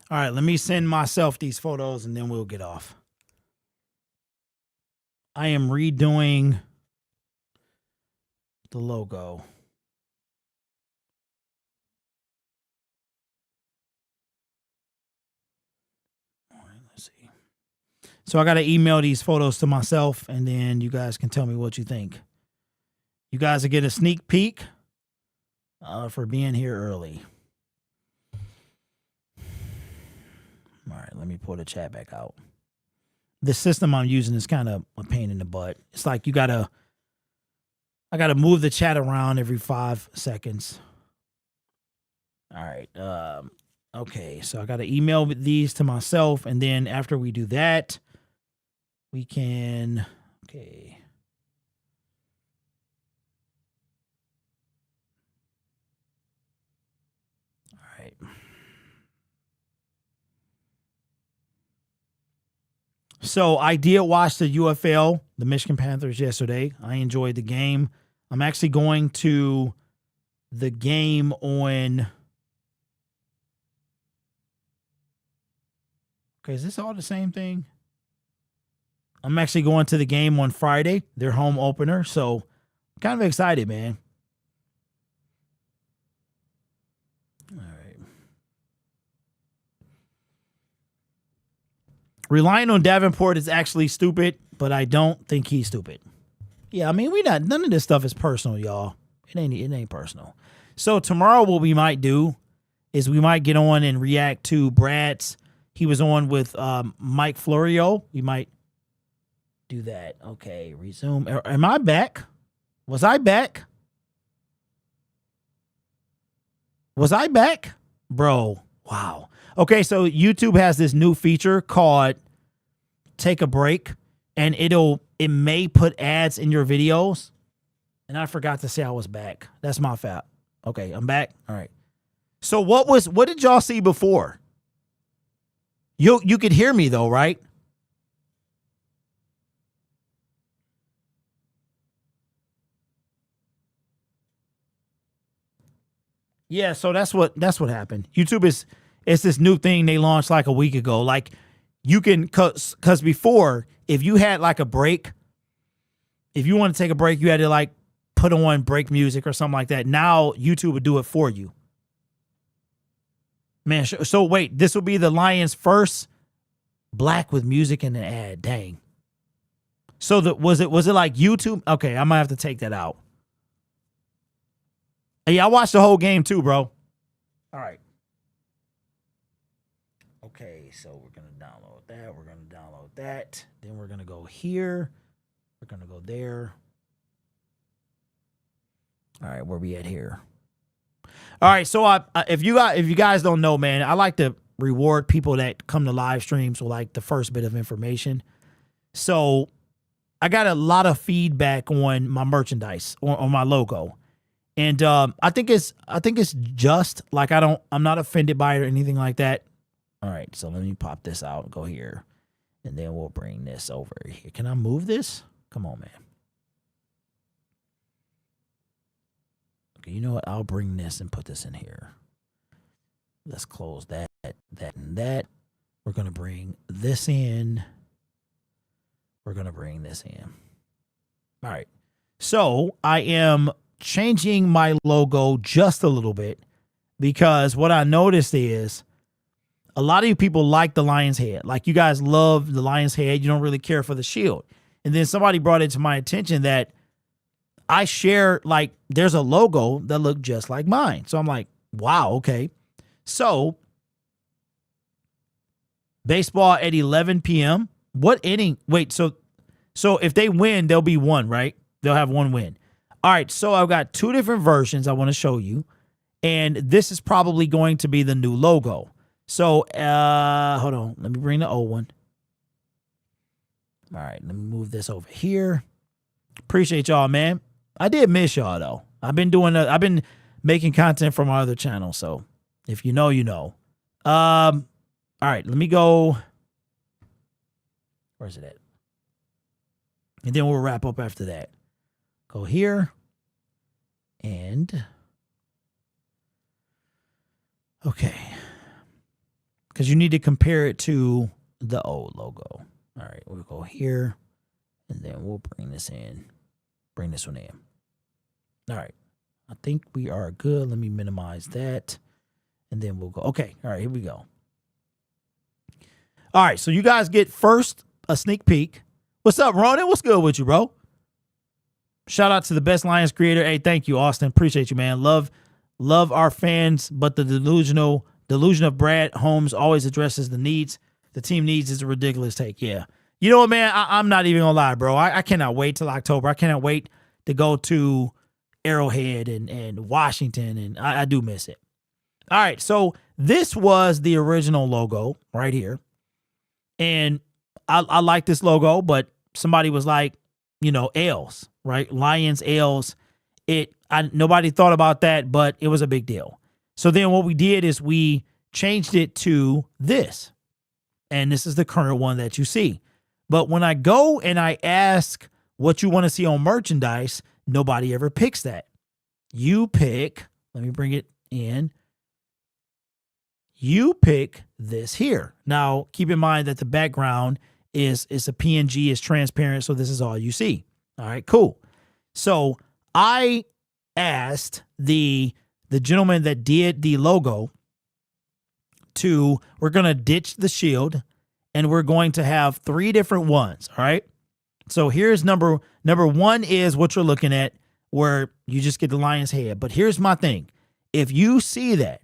All right, let me send myself these photos and then we'll get off. I am redoing the logo. All right, let's see. So I got to email these photos to myself, and then you guys can tell me what you think. You guys will get a sneak peek for being here early. All right, let me pull the chat back out. The system I'm using is kind of a pain in the butt. It's like I gotta move the chat around every 5 seconds. All right. Okay, so I gotta email these to myself, and then after we do that, we can. Okay. All right. So I did watch the UFL, the Michigan Panthers, yesterday. I enjoyed the game. I'm actually going to the game on. Okay, is this all the same thing? I'm actually going to the game on Friday, their home opener. So I'm kind of excited, man. All right. Relying on Davenport is actually stupid, but I don't think he's stupid. Yeah, I mean, none of this stuff is personal, y'all. It ain't personal. So tomorrow what we might do is we might get on and react to Brad's. He was on with Mike Florio. We might do that. Okay, resume. Am I back? Was I back? Was I back? Bro, wow. Okay, so YouTube has this new feature called Take a Break, and it may put ads in your videos. And I forgot to say I was back. That's my fault. Okay, I'm back. All right. So what did y'all see before? You could hear me though, right? Yeah, so that's what happened. YouTube it's this new thing they launched like a week ago. Like you can cause before, if you had like a break, if you want to take a break, you had to like put on break music or something like that. Now YouTube would do it for you. Man, so wait, this will be the Lions' first black with music in the ad. Dang. So was it like YouTube? Okay, I might have to take that out. Yeah, I watched the whole game too, bro. All right. Okay, so we're going to download that. We're going to download that. Then we're going to go here. We're going to go there. All right, where we at here? All right, so if you guys don't know, man, I like to reward people that come to live streams with like the first bit of information. So I got a lot of feedback on my merchandise, on my logo. And I think it's just like I'm not offended by it or anything like that. All right, so let me pop this out and go here. And then we'll bring this over here. Can I move this? Come on, man. Okay, you know what? I'll bring this and put this in here. Let's close that, and that. We're going to bring this in. We're going to bring this in. All right. So I am changing my logo just a little bit because what I noticed is a lot of you people like the lion's head. Like you guys love the lion's head. You don't really care for the shield. And then somebody brought it to my attention that I share, like, there's a logo that looked just like mine. So I'm like, wow, okay. So baseball at 11 p.m. What inning? Wait, so if they win, there'll be one, right? They'll have one win. All right, so I've got two different versions I want to show you. And this is probably going to be the new logo. So, hold on. Let me bring the old one. All right, let me move this over here. Appreciate y'all, man. I did miss y'all, though. I've been making content from my other channel, so if you know, you know. All right, let me go. Where's it at? And then we'll wrap up after that. Go here. And okay. because you need to compare it to the old logo. All right, we'll go here, and then we'll bring this in. Bring this one in. All right. I think we are good. Let me minimize that. And then we'll go. Okay. All right, here we go. All right, so you guys get first a sneak peek. What's up, Ronan? What's good with you, bro? Shout out to the best Lions creator. Hey, thank you, Austin. Appreciate you, man. Love our fans, but the delusion of Brad Holmes always addresses the needs. The team needs is a ridiculous take. Yeah. You know what, man? I'm not even gonna lie, bro. I cannot wait till October. I cannot wait to go to Arrowhead and Washington, and I do miss it. All right, so this was the original logo right here. And I like this logo, but somebody was like, L's, right? Lions, L's. Nobody thought about that, but it was a big deal. So then what we did is we changed it to this. And this is the current one that you see. But when I go and I ask what you want to see on merchandise, nobody ever picks that. You pick, let me bring it in. You pick this here. Now, keep in mind that the background is a PNG, is transparent, so this is all you see. All right, cool. So I asked the gentleman that did the logo we're going to ditch the shield, and we're going to have 3 different ones, all right? So here's number one is what you're looking at, where you just get the lion's head. But here's my thing. If you see that,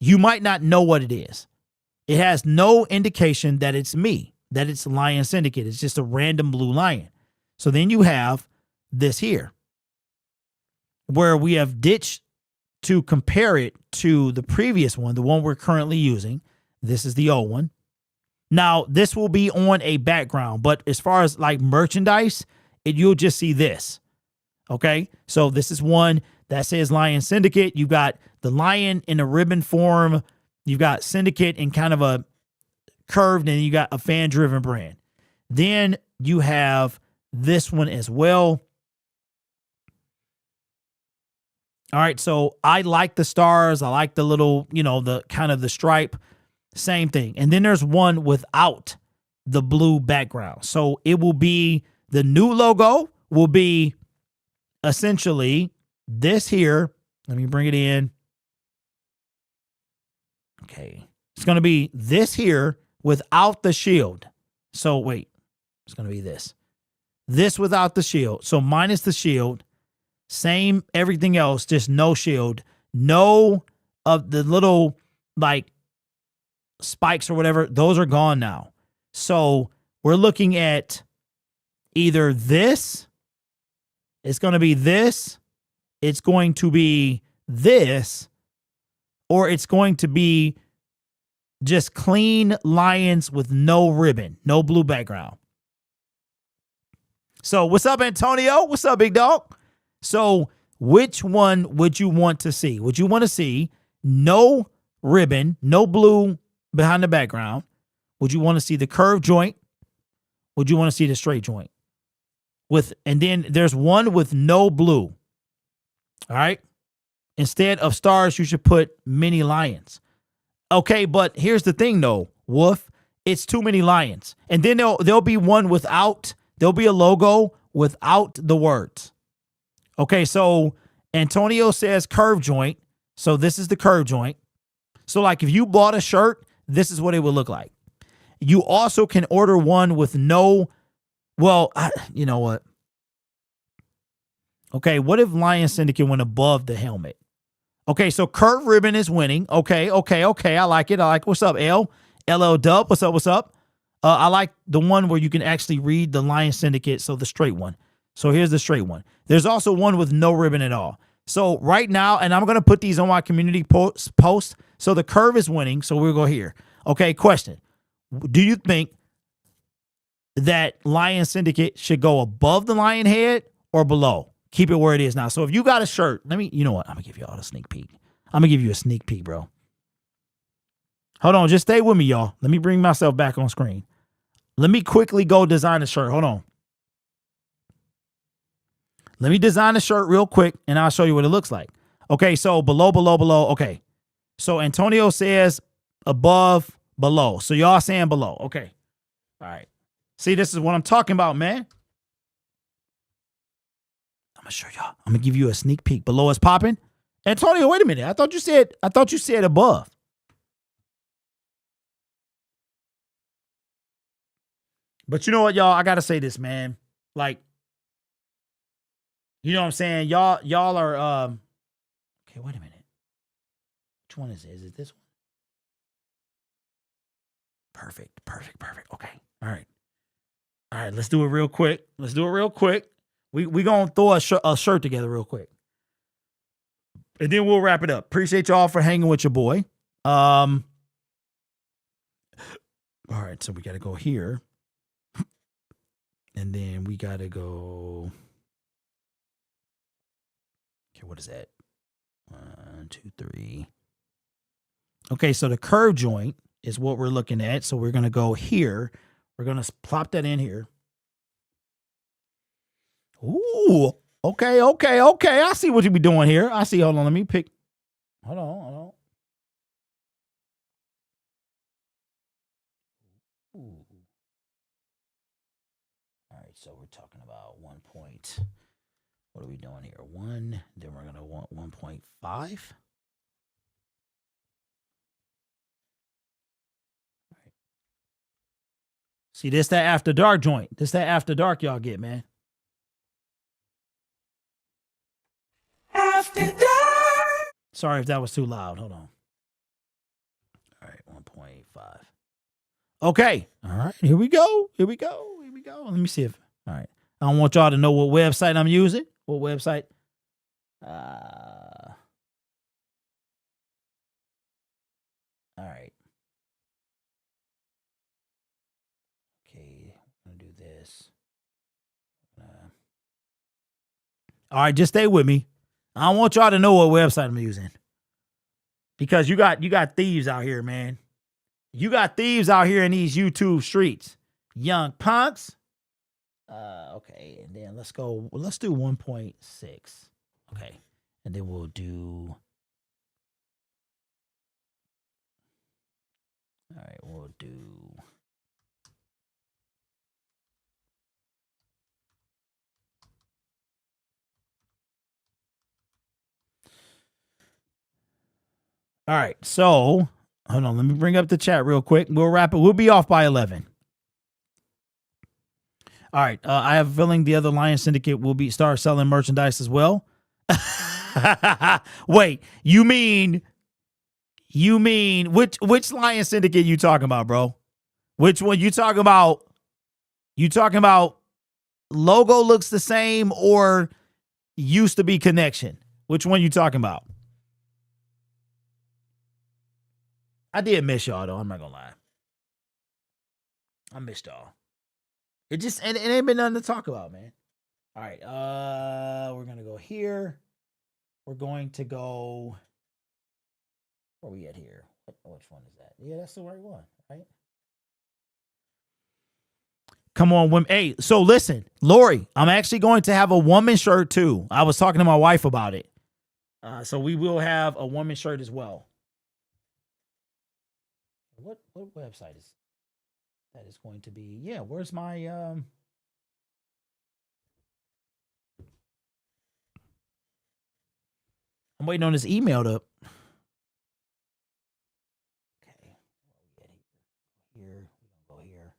you might not know what it is. It has no indication that it's me, that it's Lions Syndicate. It's just a random blue lion. So then you have this here, where we have ditched to compare it to the previous one, the one we're currently using. This is the old one. Now, this will be on a background, but as far as like merchandise, you'll just see this. Okay, so this is one that says Lion Syndicate. You've got the lion in a ribbon form. You've got Syndicate in kind of a curved, and you got a fan-driven brand. Then you have this one as well. All right, so I like the stars. I like the little, the kind of the stripe. Same thing. And then there's one without the blue background. So it will be, the new logo will be essentially this here. Let me bring it in. Okay. It's going to be this here without the shield. So wait, it's going to be this. This without the shield. So minus the shield. Same everything else, just no shield. No of the little like spikes or whatever. Those are gone now. So we're looking at either this. It's going to be this. It's going to be this. Or it's going to be just clean lions with no ribbon, no blue background. So what's up, Antonio? What's up, big dog? So which one would you want to see? Would you want to see no ribbon, no blue behind the background? Would you want to see the curved joint? Would you want to see the straight joint? And then there's one with no blue. All right. Instead of stars, you should put mini lions. Okay, but here's the thing though, Wolf. It's too many lions. And then there'll be one without, there'll be a logo without the words. Okay, so Antonio says curve joint. So this is the curve joint. So like if you bought a shirt, this is what it would look like. You also can order one with no, you know what? Okay, what if Lions Syndicate went above the helmet? Okay, so curved ribbon is winning. Okay. I like it. What's up, L? LL Dub, what's up? I like the one where you can actually read the Lions Syndicate, so the straight one. So here's the straight one. There's also one with no ribbon at all. So right now, and I'm going to put these on my community post. So the curve is winning. So we'll go here. Okay, question. Do you think that Lion Syndicate should go above the lion head or below? Keep it where it is now. So if you got a shirt, you know what? I'm going to give you all a sneak peek. I'm going to give you a sneak peek, bro. Hold on. Just stay with me, y'all. Let me bring myself back on screen. Let me quickly go design a shirt. Hold on. Let me design a shirt real quick, and I'll show you what it looks like. Okay, so below. Okay. So Antonio says above below. So y'all saying below. Okay. All right. See, this is what I'm talking about, man. I'm gonna show y'all. I'm gonna give you a sneak peek. Below is popping. Antonio, wait a minute. I thought you said above. But you know what, y'all? I gotta say this, man. Like, you know what I'm saying? Y'all are okay, wait a minute. Which one is it? Is it this one? Perfect. Okay. All right, let's do it real quick. We gonna throw a shirt together real quick. And then we'll wrap it up. Appreciate y'all for hanging with your boy. All right, so we gotta go here. And then we gotta go. Okay, what is that? 1, 2, 3. Okay, so the curve joint is what we're looking at. So we're gonna go here. We're gonna plop that in here. Ooh, okay. I see what you be doing here. I see. Hold on, let me pick. Hold on. Ooh. All right, so we're talking about 1 point. What are we doing here? 1. Then we're gonna want 1.5. See, this that after dark joint. This that after dark y'all get, man. After dark. Sorry if that was too loud. Hold on. All right, 1.5. Okay. All right, here we go. Let me see if. All right. I don't want y'all to know what website I'm using. What website? All right. Okay, I'm gonna do this. All right, just stay with me. I don't want y'all to know what website I'm using. Because you got thieves out here, man. You got thieves out here in these YouTube streets. Young punks. Okay, and then let's do 1.6. Okay. And then we'll do. All right, we'll do. All right, so hold on. Let me bring up the chat real quick. We'll wrap it. We'll be off by 11. All right, I have a feeling the other Lions Syndicate will start selling merchandise as well. Wait, you mean which Lions Syndicate you talking about, bro? Which one you talking about? You talking about logo looks the same or used to be connection? Which one you talking about? I did miss y'all though. I'm not gonna lie. I missed y'all. It ain't been nothing to talk about, man. All right, we're gonna go here. We're going to go. Where are we at here? Which one is that? Yeah, that's the right one, right? Come on, women. Hey, so listen, Lori, I'm actually going to have a woman shirt too. I was talking to my wife about it. So we will have a woman shirt as well. What website is that? Is going to be? Yeah, where's my I'm waiting on this email to. Okay, here we're gonna go here.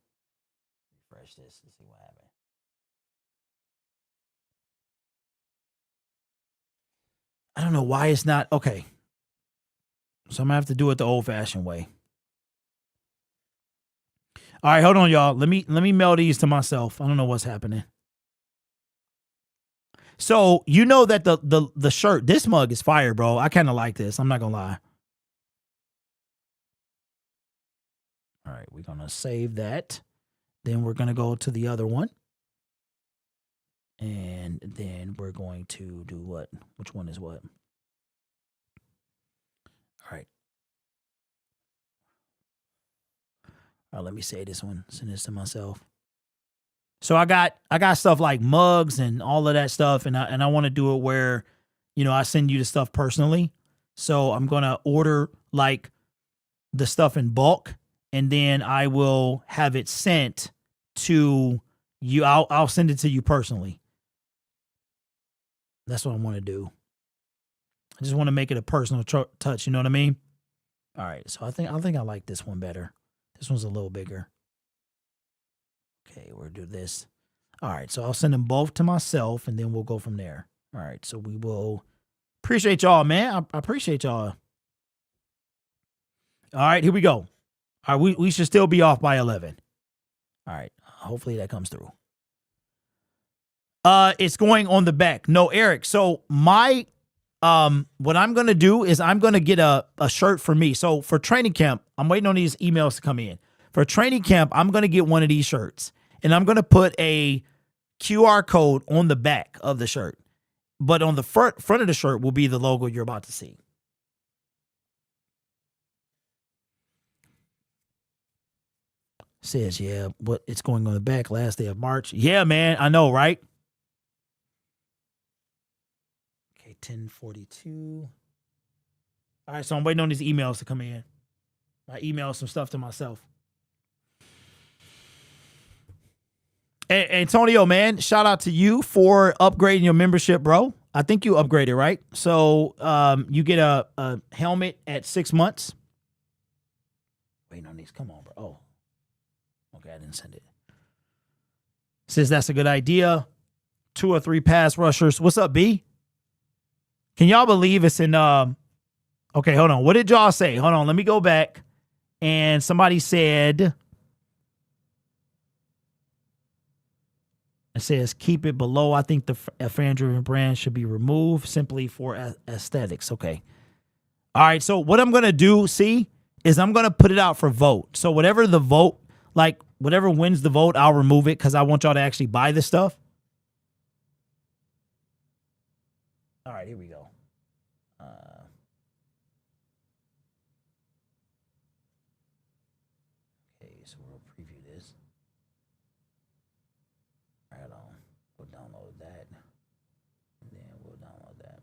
Refresh this and see what happened. I don't know why it's not okay. So I'm gonna have to do it the old-fashioned way. All right, hold on, y'all. Let me mail these to myself. I don't know what's happening. So you know that the shirt, this mug is fire, bro. I kind of like this. I'm not gonna lie. All right, we're gonna save that. Then we're gonna go to the other one. And then we're going to do what? Which one is what? All right. All right, let me say this one. Send this to myself. So I got stuff like mugs and all of that stuff, and I want to do it where, you know, I send you the stuff personally. So I'm gonna order like the stuff in bulk, and then I will have it sent to you. I'll send it to you personally. That's what I want to do. I just want to make it a personal touch. You know what I mean? All right. So I think I like this one better. This one's a little bigger. Okay, we'll do this. All right. So I'll send them both to myself, and then we'll go from there. All right. So we will appreciate y'all, man. I appreciate y'all. All right. Here we go. All right. We should still be off by 11. All right. Hopefully that comes through. It's going on the back. No, Eric. So my what I'm gonna do is I'm gonna get a shirt for me. So for training camp, I'm waiting on these emails to come in. For training camp, I'm gonna get one of these shirts, and I'm gonna put a QR code on the back of the shirt. But on the front of the shirt will be the logo you're about to see. Says, yeah, but it's going on the back last day of March. Yeah, man, I know, right? Okay, 10:42. All right, so I'm waiting on these emails to come in. I emailed some stuff to myself. Hey, Antonio, man, shout out to you for upgrading your membership, bro. I think you upgraded, right? So you get a helmet at 6 months. Waiting on these. Come on, bro. Oh. Okay, I didn't send it. Says that's a good idea. 2 or 3 pass rushers. What's up, B? Can y'all believe it's in okay, hold on. What did y'all say? Hold on, let me go back. And somebody said it says keep it below. I think the fan-driven brand should be removed simply for aesthetics. Okay. All right, so what I'm gonna do, is I'm gonna put it out for vote. So whatever the vote, like whatever wins the vote, I'll remove it because I want y'all to actually buy this stuff. All right, here we go. Okay, so we'll preview this. All right, we'll download that. And then we'll download that.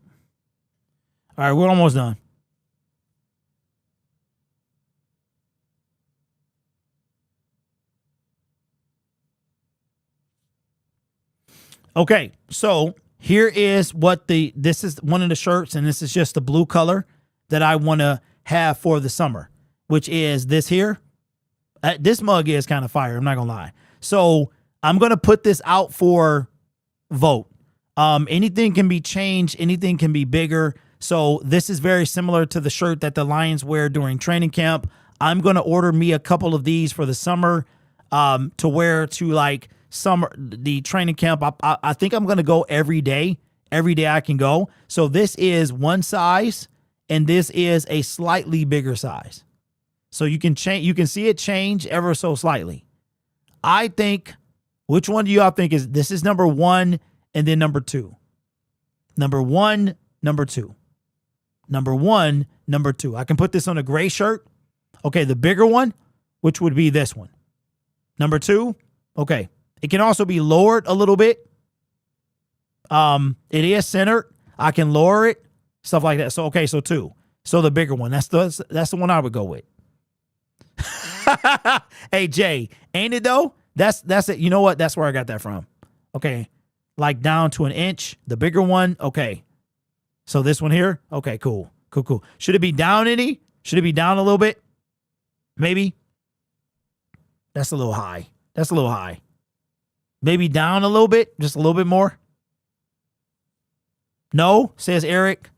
All right, we're almost done. Okay, so here is what this is one of the shirts, and this is just the blue color that I want to have for the summer, which is this here. This mug is kind of fire, I'm not gonna lie. So I'm gonna put this out for vote. Anything can be changed, anything can be bigger. So this is very similar to the shirt that the Lions wear during training camp. I'm gonna order me a couple of these for the summer to wear to like the training camp. I think I'm gonna go every day I can go. So this is one size, and this is a slightly bigger size, so you can see it change ever so slightly. I think, which one do y'all think this is number 1 and then number 2? Number 1, number 2. Number 1, number 2. I can put this on a gray shirt. Okay, the bigger one, which would be this one. Number 2, okay. It can also be lowered a little bit. It is centered. I can lower it, stuff like that. So okay, so 2. So the bigger one. That's the one I would go with. Hey Jay, ain't it though? That's it. You know what? That's where I got that from. Okay, like down to an inch. The bigger one. Okay. So this one here. Okay, cool. Should it be down any? Should it be down a little bit? Maybe. That's a little high. Maybe down a little bit, just a little bit more. No, says Eric.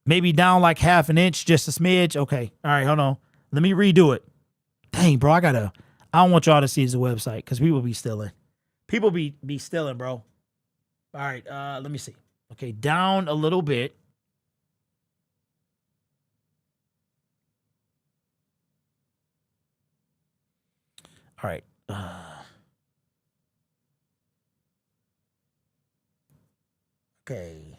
Maybe down like half an inch, just a smidge. Okay. All right, hold on. Let me redo it. Dang, bro, I don't want y'all to see the website because we will be stealing. People be stealing, bro. All right, let me see. Okay, down a little bit. All right. Okay.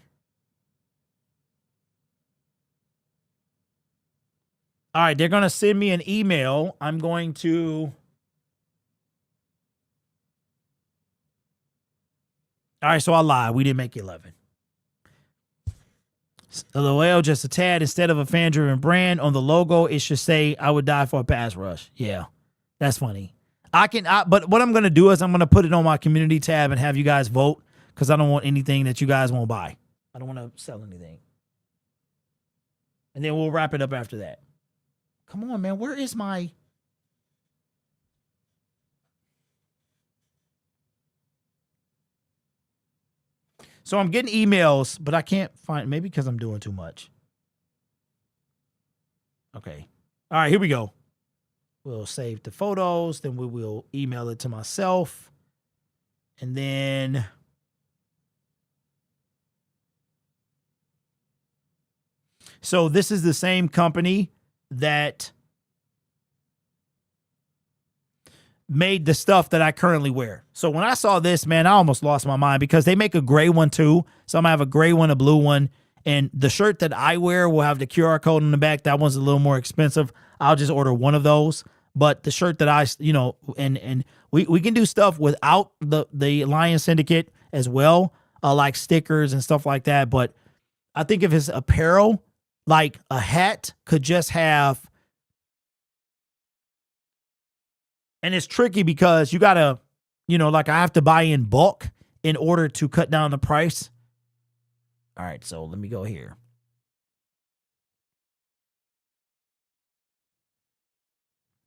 All right, they're going to send me an email. I'm going to... All right, so I lied. We didn't make 11. LOL, just a tad. Instead of a fan-driven brand on the logo, it should say, I would die for a pass rush. Yeah, that's funny. But what I'm going to do is I'm going to put it on my community tab and have you guys vote because I don't want anything that you guys won't buy. I don't want to sell anything. And then we'll wrap it up after that. Come on, man. Where is my... So I'm getting emails, but I can't find... Maybe because I'm doing too much. Okay. All right, here we go. We'll save the photos. Then we will email it to myself. And then... So this is the same company that made the stuff that I currently wear. So when I saw this, man, I almost lost my mind because they make a gray one too. So I'm gonna have a gray one, a blue one, and the shirt that I wear will have the QR code on the back. That one's a little more expensive. I'll just order one of those. But the shirt that I, and we can do stuff without the Lions Syndicate as well, like stickers and stuff like that. But I think if it's apparel, like a hat could just have, and it's tricky because you gotta, like I have to buy in bulk in order to cut down the price. All right, so let me go here.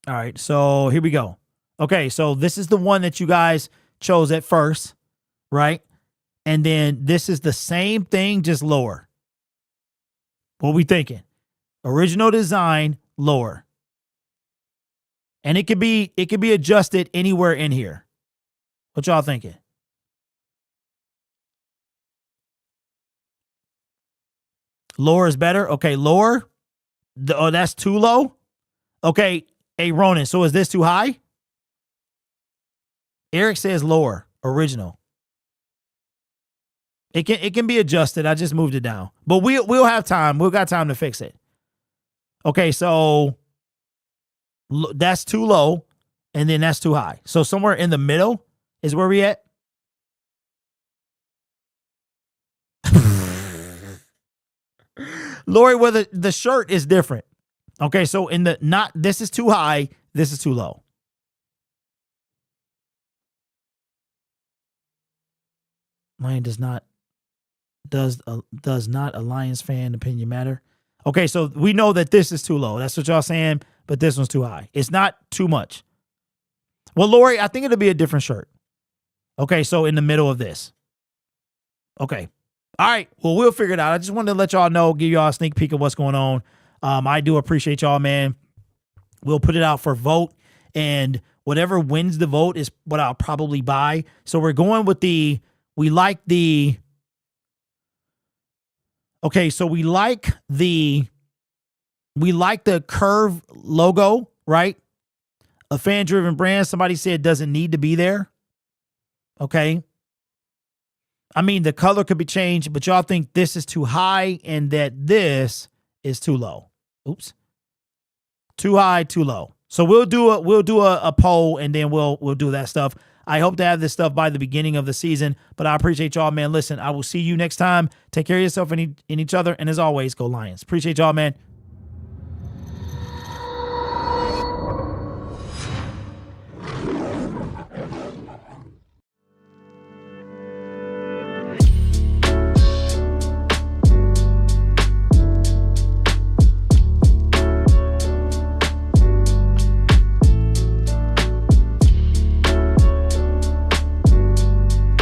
All right, so here we go. Okay, so this is the one that you guys chose at first, right? And then this is the same thing, just lower. What we thinking? Original design, lower. And it could be adjusted anywhere in here. What y'all thinking? Lower is better? Okay, lower. Oh, that's too low? Okay, hey, Ronan, so is this too high? Eric says lower, original. It can be adjusted. I just moved it down. But we'll have time. We've got time to fix it. Okay, so that's too low, and then that's too high. So somewhere in the middle is where we at. Lori, whether the shirt is different. Okay, so this is too high, this is too low. Lion does not a Lions fan opinion matter? Okay, so we know that this is too low. That's what y'all saying, but this one's too high. It's not too much. Well, Lori, I think it'll be a different shirt. Okay, so in the middle of this. Okay. All right. Well, we'll figure it out. I just wanted to let y'all know, give y'all a sneak peek of what's going on. I do appreciate y'all, man. We'll put it out for vote, and whatever wins the vote is what I'll probably buy. So we're going with we like the curve logo, right? A fan-driven brand. Somebody said doesn't need to be there. Okay. I mean, the color could be changed, but y'all think this is too high and that this is too low. Oops. Too high, too low. So we'll do a poll, and then we'll do that stuff. I hope to have this stuff by the beginning of the season, but I appreciate y'all, man. Listen, I will see you next time. Take care of yourself and each other, and as always, go Lions. Appreciate y'all, man.